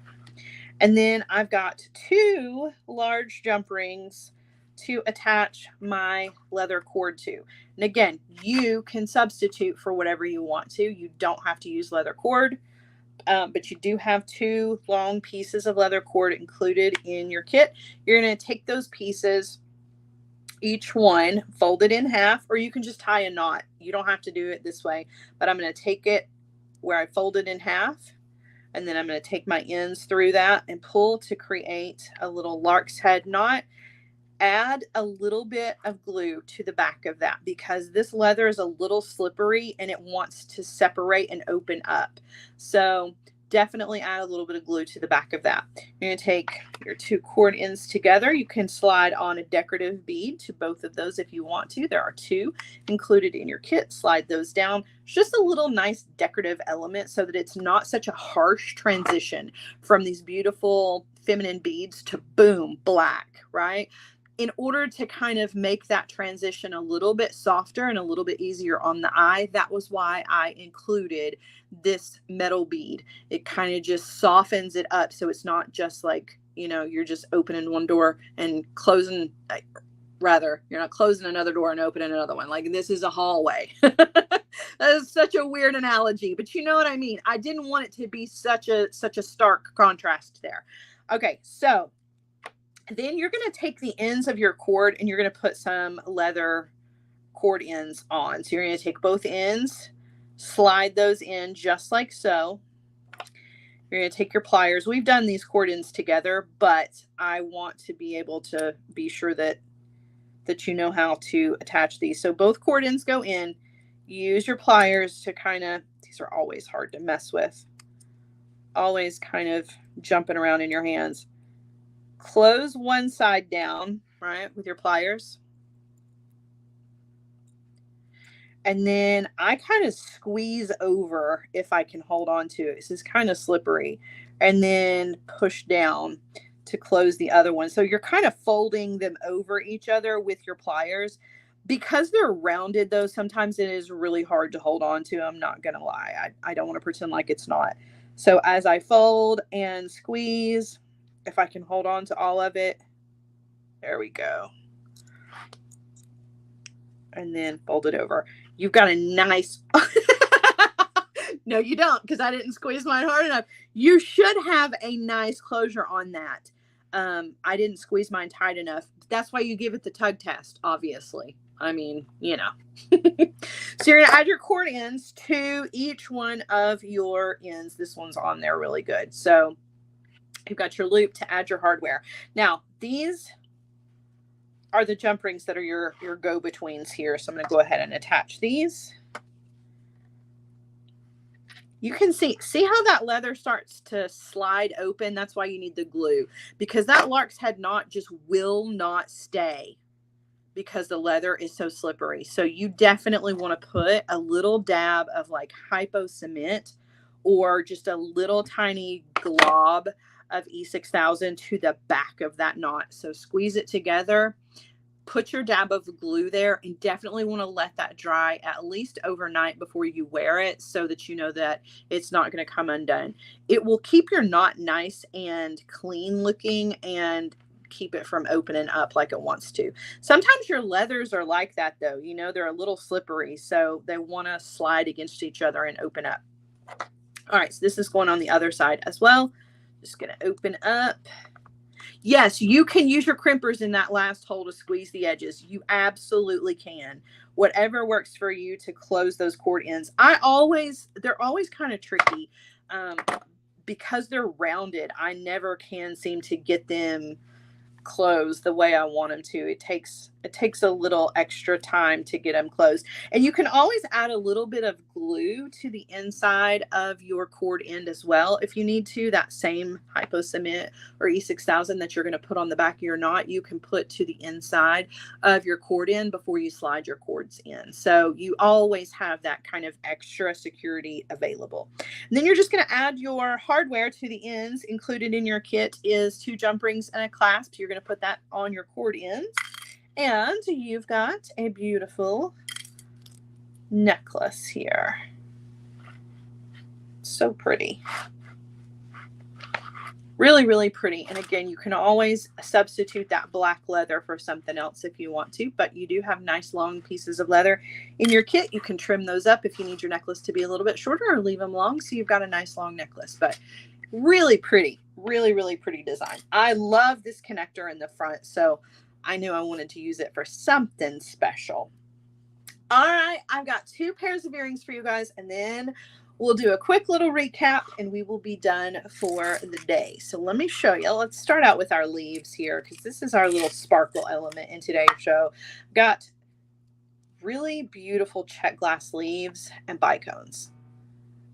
And then I've got 2 large jump rings to attach my leather cord to. And again, you can substitute for whatever you want to. You don't have to use leather cord. But you do have 2 long pieces of leather cord included in your kit. You're going to take those pieces, each one fold it in half, or you can just tie a knot. You don't have to do it this way, but I'm going to take it where I fold it in half, and then I'm going to take my ends through that and pull to create a little lark's head knot. Add a little bit of glue to the back of that because this leather is a little slippery and it wants to separate and open up. So definitely add a little bit of glue to the back of that. You're going to take your 2 cord ends together. You can slide on a decorative bead to both of those if you want to. There are 2 included in your kit. Slide those down. It's just a little nice decorative element so that it's not such a harsh transition from these beautiful feminine beads to boom, black, right? In order to kind of make that transition a little bit softer and a little bit easier on the eye, that was why I included this metal bead. It kind of just softens it up so it's not just like, you know, you're just opening one door and closing, rather, you're not closing another door and opening another one. Like this is a hallway. That is such a weird analogy, but you know what I mean. I didn't want it to be such a stark contrast there. Okay, so then you're going to take the ends of your cord and you're going to put some leather cord ends on. So you're going to take both ends, slide those in just like so. You're going to take your pliers. We've done these cord ends together, but I want to be able to be sure that you know how to attach these. So both cord ends go in. Use your pliers to kind of, these are always hard to mess with. Always kind of jumping around in your hands. Close one side down, right, with your pliers. And then I kind of squeeze over if I can hold on to it. This is kind of slippery. And then push down to close the other one. So you're kind of folding them over each other with your pliers. Because they're rounded, though, sometimes it is really hard to hold on to. I'm not going to lie. I don't want to pretend like it's not. So as I fold and squeeze, if I can hold on to all of it, there we go. And then fold it over. You've got a nice... No, you don't, because I didn't squeeze mine hard enough. You should have a nice closure on that. I didn't squeeze mine tight enough. That's why you give it the tug test, obviously. I mean, you know. So you're going to add your cord ends to each one of your ends. This one's on there really good. So you've got your loop to add your hardware. Now, these are the jump rings that are your go-betweens here. So I'm going to go ahead and attach these. You can see how that leather starts to slide open. That's why you need the glue, because that lark's head knot just will not stay because the leather is so slippery. So you definitely want to put a little dab of like hypo cement or just a little tiny glob of E6000 to the back of that knot. So squeeze it together. Put your dab of glue there, and definitely want to let that dry at least overnight before you wear it, so that you know that it's not going to come undone. It will keep your knot nice and clean looking and keep it from opening up like it wants to. Sometimes your leathers are like that, though. You know, they're a little slippery, so they want to slide against each other and open up. All right, so this is going on the other side as well. Just going to open up. Yes, you can use your crimpers in that last hole to squeeze the edges. You absolutely can. Whatever works for you to close those cord ends. They're always kind of tricky because they're rounded. I never can seem to get them closed the way I want them to. It takes a little extra time to get them closed. And you can always add a little bit of glue to the inside of your cord end as well if you need to. That same hypo cement or E6000 that you're going to put on the back of your knot, you can put to the inside of your cord end before you slide your cords in. So you always have that kind of extra security available. And then you're just going to add your hardware to the ends. Included in your kit is 2 jump rings and a clasp. You're going to put that on your cord ends, and you've got a beautiful necklace here. So pretty. Really, really pretty. And again, you can always substitute that black leather for something else if you want to, but you do have nice long pieces of leather in your kit. You can trim those up if you need your necklace to be a little bit shorter, or leave them long so you've got a nice long necklace. But really pretty, really, really pretty design. I love this connector in the front, so I knew I wanted to use it for something special. All right, I've got 2 pairs of earrings for you guys, and then we'll do a quick little recap and we will be done for the day. So let me show you. Let's start out with our leaves here, because this is our little sparkle element in today's show. Got really beautiful check glass leaves and bicones.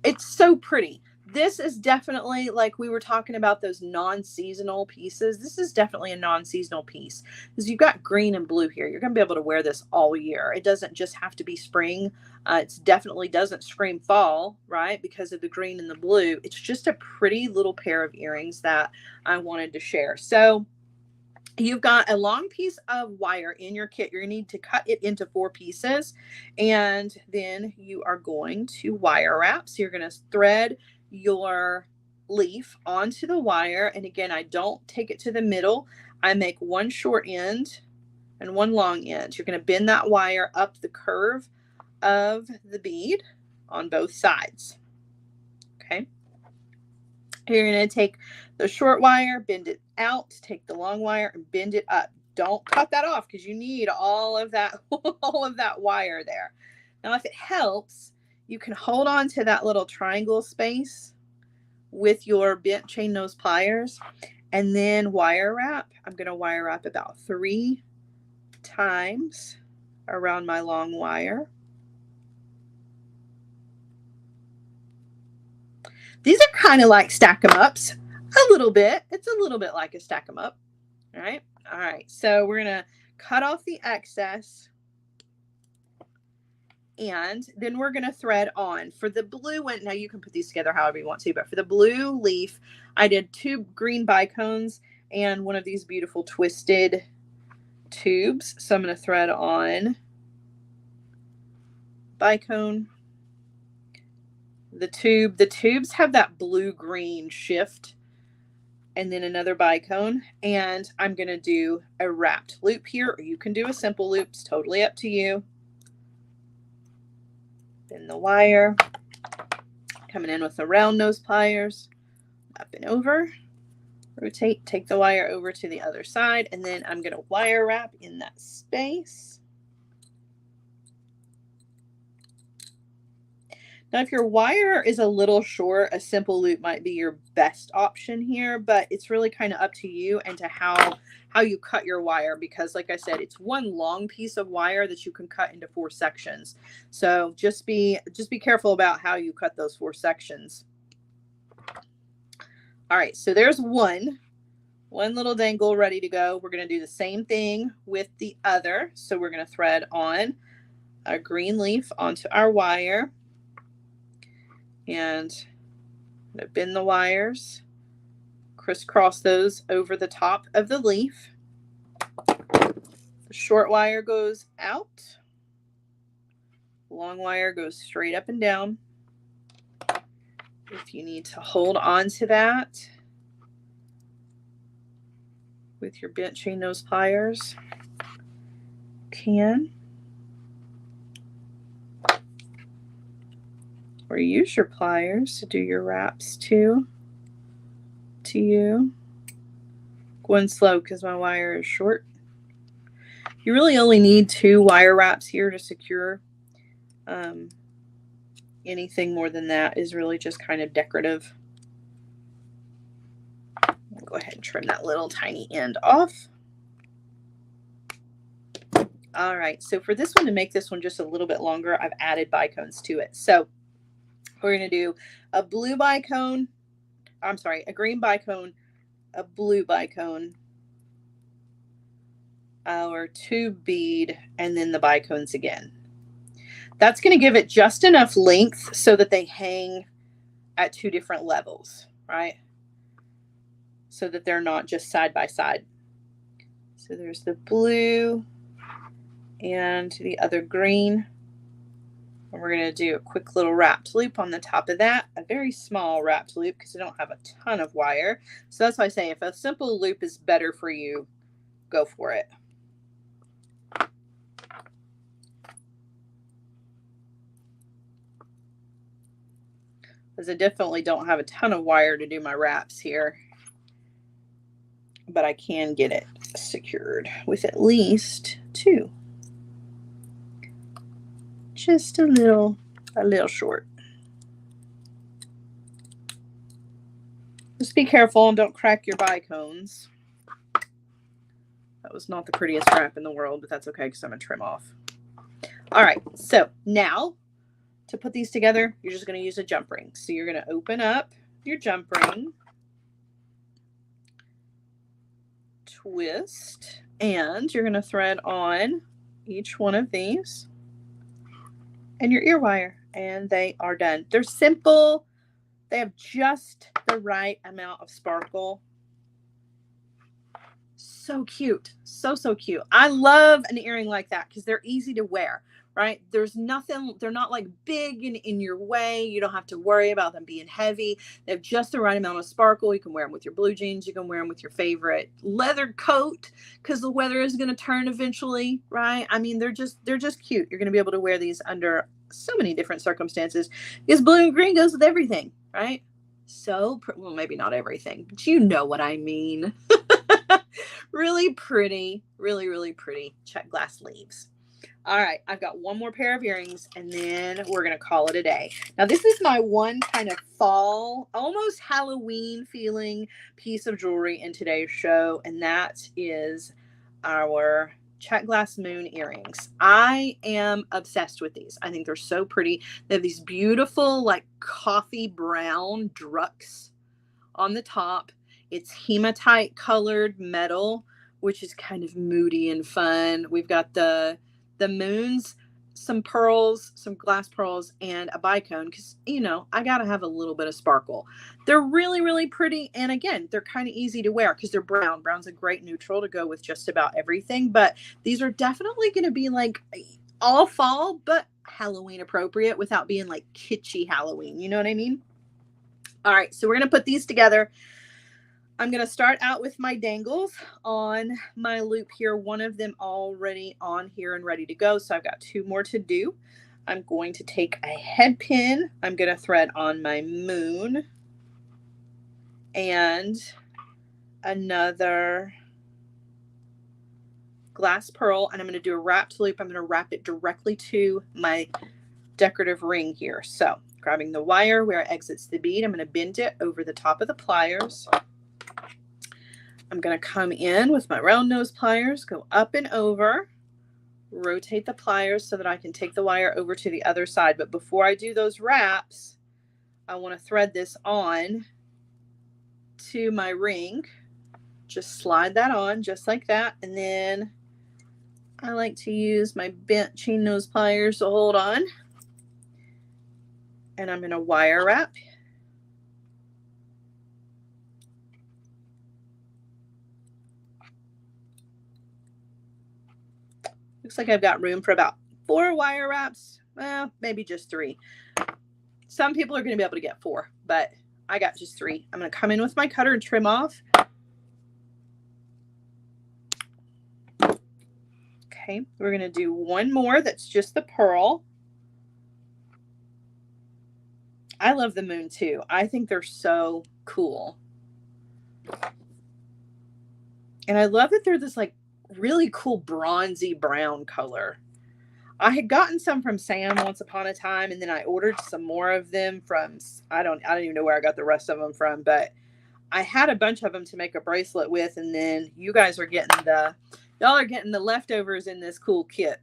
It's so pretty. This is definitely, like we were talking about those non-seasonal pieces, this is definitely a non-seasonal piece, because you've got green and blue here. You're going to be able to wear this all year. It doesn't just have to be spring. It definitely doesn't scream fall, right, because of the green and the blue. It's just a pretty little pair of earrings that I wanted to share. So you've got a long piece of wire in your kit. You're going to need to cut it into 4 pieces, and then you are going to wire wrap. So you're going to thread your leaf onto the wire, and again, I don't take it to the middle. I make 1 short end and 1 long end. You're going to bend that wire up the curve of the bead on both sides. Okay. You're going to take the short wire, bend it out, take the long wire and bend it up. Don't cut that off, because you need all of that wire there. Now, if it helps, you can hold on to that little triangle space with your bent chain nose pliers and then wire wrap. I'm going to wire wrap about 3 times around my long wire. These are kind of like stack 'em ups a little bit. It's a little bit like a stack 'em up. All right. All right. So we're going to cut off the excess, and then we're going to thread on. For the blue one, now you can put these together however you want to, but for the blue leaf, I did 2 green bicones and one of these beautiful twisted tubes. So I'm going to thread on bicone, the tube. The tubes have that blue-green shift, and then another bicone, and I'm going to do a wrapped loop here, or you can do a simple loop. It's totally up to you. Bend the wire, coming in with the round nose pliers, up and over, rotate, take the wire over to the other side, and then I'm going to wire wrap in that space. Now, if your wire is a little short, a simple loop might be your best option here, but it's really kind of up to you and to how you cut your wire, because like I said, it's one long piece of wire that you can cut into 4 sections. So just be careful about how you cut those 4 sections. All right, so there's one little dangle ready to go. We're going to do the same thing with the other. So we're going to thread on a green leaf onto our wire, and I'm going to bend the wires, crisscross those over the top of the leaf. The short wire goes out, long wire goes straight up and down. If you need to hold on to that with your bent chain nose pliers, you can. Or use your pliers to do your wraps too. To you. Going slow because my wire is short. You really only need 2 wire wraps here to secure. Anything more than that is really just kind of decorative. I'll go ahead and trim that little tiny end off. All right, so for this one, to make this one just a little bit longer, I've added bicones to it. So we're going to do a blue bicone, I'm sorry, a green bicone, a blue bicone, our tube bead, and then the bicones again. That's going to give it just enough length so that they hang at 2 different levels, right? So that they're not just side by side. So there's the blue and the other green. And we're going to do a quick little wrapped loop on the top of that, a very small wrapped loop because I don't have a ton of wire. So that's why I say if a simple loop is better for you, go for it. Because I definitely don't have a ton of wire to do my wraps here, but I can get it secured with at least 2. Just a little short. Just be careful and don't crack your bicones. That was not the prettiest wrap in the world, but that's okay because I'm going to trim off. All right, so now to put these together, you're just going to use a jump ring. So you're going to open up your jump ring, twist, and you're going to thread on each one of these and your ear wire, and they are done. They're simple. They have just the right amount of sparkle. So cute. So cute. I love an earring like that because they're easy to wear, right? There's nothing, they're not like big and in your way. You don't have to worry about them being heavy. They have just the right amount of sparkle. You can wear them with your blue jeans. You can wear them with your favorite leather coat because the weather is going to turn eventually, right? I mean, they're just cute. You're going to be able to wear these under so many different circumstances because blue and green goes with everything, right? So, well, maybe not everything, but you know what I mean. Really pretty, really pretty check glass leaves. All right, I've got one more pair of earrings and then we're going to call it a day. Now, this is my one kind of fall, almost Halloween feeling piece of jewelry in today's show, and that is our check glass moon earrings. I am obsessed with these. I think they're so pretty. They have these beautiful like coffee brown drucks on the top. It's hematite colored metal, which is kind of moody and fun. We've got the moons some pearls, some glass pearls, and a bicone because, you know, I got to have a little bit of sparkle. They're really, really pretty. And again, they're kind of easy to wear because they're brown. Brown's a great neutral to go with just about everything. But these are definitely going to be like all fall, but Halloween appropriate without being like kitschy Halloween. You know what I mean? All right, so we're going to put these together. I'm going to start out with my dangles on my loop here. One of them already on here and ready to go. So I've got 2 more to do. I'm going to take a head pin. I'm going to thread on my moon and another glass pearl. And I'm going to do a wrapped loop. I'm going to wrap it directly to my decorative ring here. So grabbing the wire where it exits the bead, I'm going to bend it over the top of the pliers. I'm going to come in with my round nose pliers, go up and over, rotate the pliers so that I can take the wire over to the other side. But before I do those wraps, I want to thread this on to my ring. Just slide that on just like that. And then I like to use my bent chain nose pliers to hold on. And I'm going to wire wrap. Looks like I've got room for about 4 wire wraps. Well, maybe just 3. Some people are going to be able to get 4, but I got just 3. I'm going to come in with my cutter and trim off. Okay, we're going to do 1 more that's just the pearl. I love the moon too. I think they're so cool. And I love that they're this like really cool bronzy brown color. I had gotten some from Sam once upon a time, and then I ordered some more of them from, I don't even know where I got the rest of them from, but I had a bunch of them to make a bracelet with, and then you guys are getting y'all are getting the leftovers in this cool kit.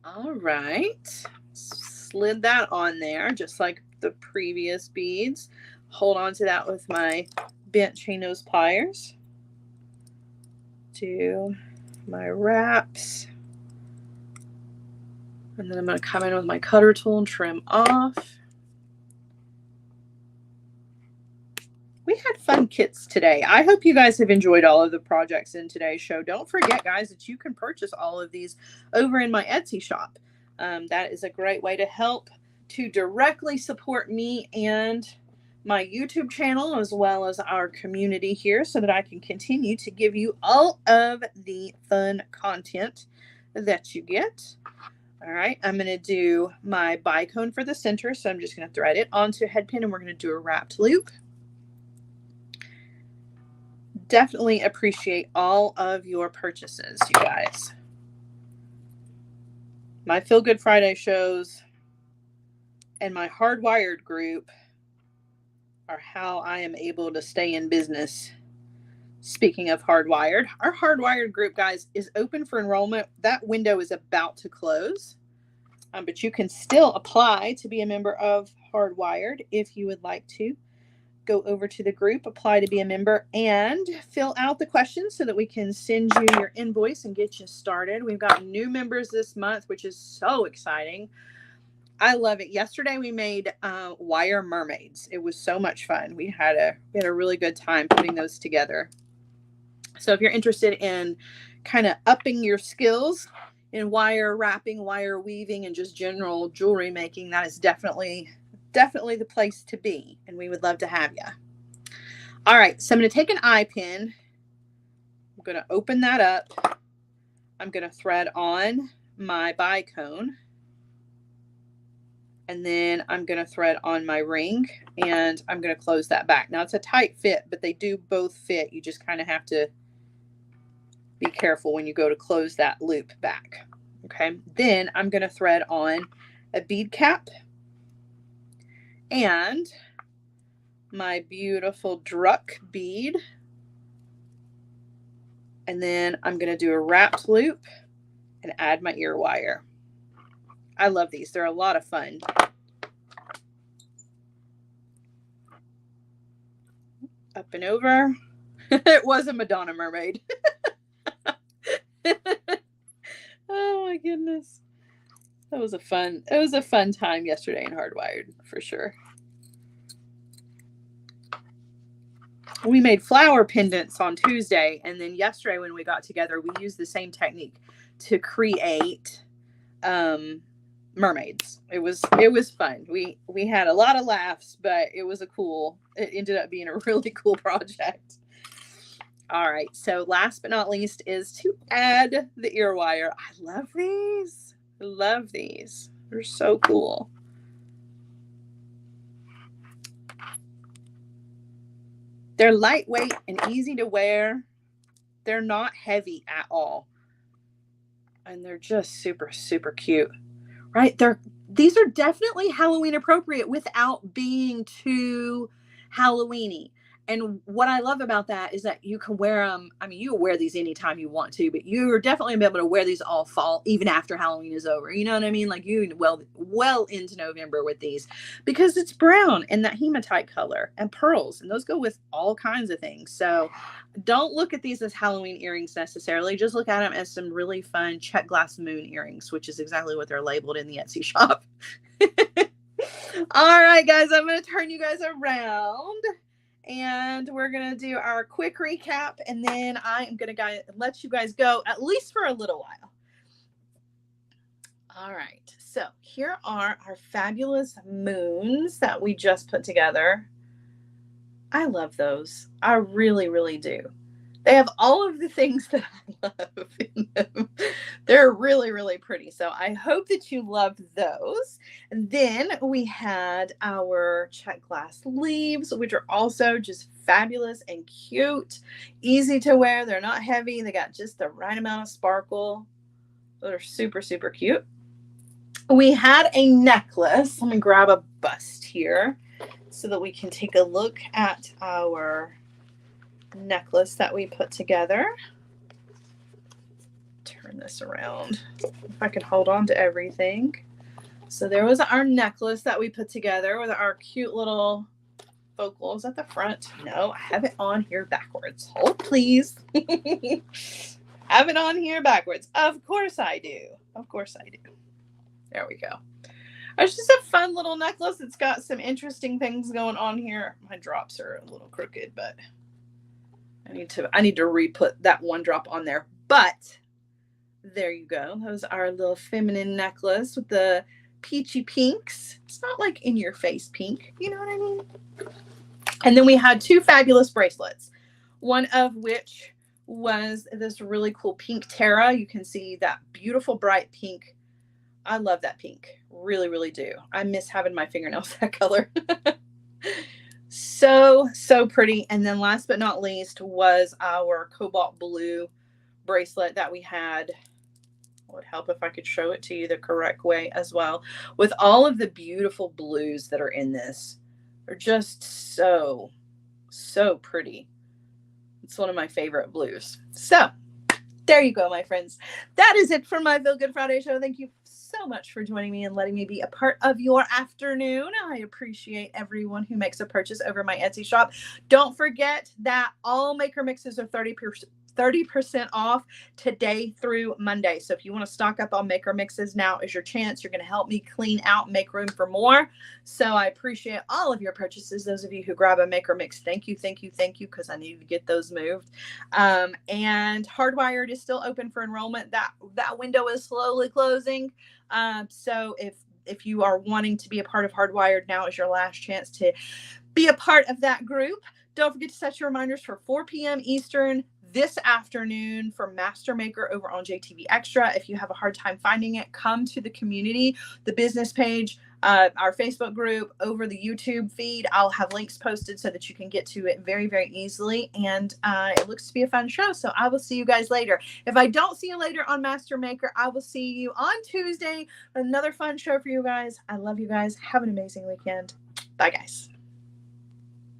All right, slid that on there just like the previous beads. Hold on to that with my bent chain nose pliers. Do my wraps. And then I'm going to come in with my cutter tool and trim off. We had fun kits today. I hope you guys have enjoyed all of the projects in today's show. Don't forget, guys, that you can purchase all of these over in my Etsy shop. That is a great way to help to directly support me and my YouTube channel, as well as our community here, so that I can continue to give you all of the fun content that you get. All right, I'm going to do my bicone for the center, so I'm just going to thread it onto a head pin, and we're going to do a wrapped loop. Definitely appreciate all of your purchases, you guys. My Feel Good Friday shows and my Hardwired group are how I am able to stay in business. Speaking of Hardwired, our Hardwired group, guys, is open for enrollment. That window is about to close, but you can still apply to be a member of Hardwired if you would like to. Go over to the group, apply to be a member, and fill out the questions so that we can send you your invoice and get you started. We've got new members this month, which is so exciting. I love it. Yesterday we made wire mermaids. It was so much fun. We had a really good time putting those together. So if you're interested in kind of upping your skills in wire wrapping, wire weaving, and just general jewelry making, that is definitely the place to be, and we would love to have you. All right, so I'm going to take an eye pin. I'm going to open that up. I'm going to thread on my bicone, and then I'm going to thread on my ring, and I'm going to close that back. Now, it's a tight fit, but they do both fit. You just kind of have to be careful when you go to close that loop back. Okay, then I'm going to thread on a bead cap and my beautiful Druck bead. And then I'm going to do a wrapped loop and add my ear wire. I love these. They're a lot of fun. Up and over. It was a Madonna mermaid. Oh my goodness. It was a fun time yesterday in Hardwired for sure. We made flower pendants on Tuesday, and then yesterday when we got together, we used the same technique to create mermaids. It was fun. We had a lot of laughs, but it ended up being a really cool project. All right, so last but not least is to add the ear wire. I love these. I love these. They're so cool. They're lightweight and easy to wear. They're not heavy at all. And they're just super, super cute. Right? These are definitely Halloween appropriate without being too Halloweeny. And what I love about that is that you can wear them. I mean, you can wear these anytime you want to, but you're definitely gonna be able to wear these all fall, even after Halloween is over. You know what I mean? Like well into November with these, because it's brown and that hematite color and pearls, and those go with all kinds of things. So don't look at these as Halloween earrings necessarily. Just look at them as some really fun check glass moon earrings, which is exactly what they're labeled in the Etsy shop. All right, guys, I'm going to turn you guys around and we're going to do our quick recap, and then I am going to let you guys go at least for a little while. All right, so here are our fabulous moons that we just put together. I love those. I really, really do. They have all of the things that I love in them. They're really, really pretty. So I hope that you love those. And then we had our check glass leaves, which are also just fabulous and cute. Easy to wear. They're not heavy. They got just the right amount of sparkle. They're super, super cute. We had a necklace. Let me grab a bust here so that we can take a look at our necklace that we put together. Turn this around if I can hold on to everything. So there was our necklace that we put together with our cute little vocals at the front. No, I have it on here backwards. Hold please. Have it on here backwards. Of course I do. Of course I do. There we go. It's just a fun little necklace. It's got some interesting things going on here. My drops are a little crooked, but I need to re-put that one drop on there. But there you go. That was our little feminine necklace with the peachy pinks. It's not like in your face pink. You know what I mean? And then we had two fabulous bracelets. One of which was this really cool pink Tara. You can see that beautiful bright pink. I love that pink. Really, really do. I miss having my fingernails that color. So pretty. And then last but not least was our cobalt blue bracelet that we had. It would help if I could show it to you the correct way as well, with all of the beautiful blues that are in this. They're just so pretty. It's one of my favorite blues. So there you go, my friends. That is it for my Feel Good Friday show. Thank you so much for joining me and letting me be a part of your afternoon. I appreciate everyone who makes a purchase over my Etsy shop. Don't forget that all maker mixes are 30% off today through Monday. So if you want to stock up on maker mixes, now is your chance. You're going to help me clean out and make room for more. So I appreciate all of your purchases. Those of you who grab a maker mix, thank you, because I needed to get those moved. And Hardwired is still open for enrollment. That window is slowly closing. So if you are wanting to be a part of Hardwired, now is your last chance to be a part of that group. Don't forget to set your reminders for 4 p.m. Eastern this afternoon for Master Maker over on JTV Extra. If you have a hard time finding it, come to the community, the business page, our Facebook group, over the YouTube feed. I'll have links posted so that you can get to it very, very easily. And it looks to be a fun show. So I will see you guys later. If I don't see you later on Master Maker, I will see you on Tuesday. Another fun show for you guys. I love you guys. Have an amazing weekend. Bye, guys.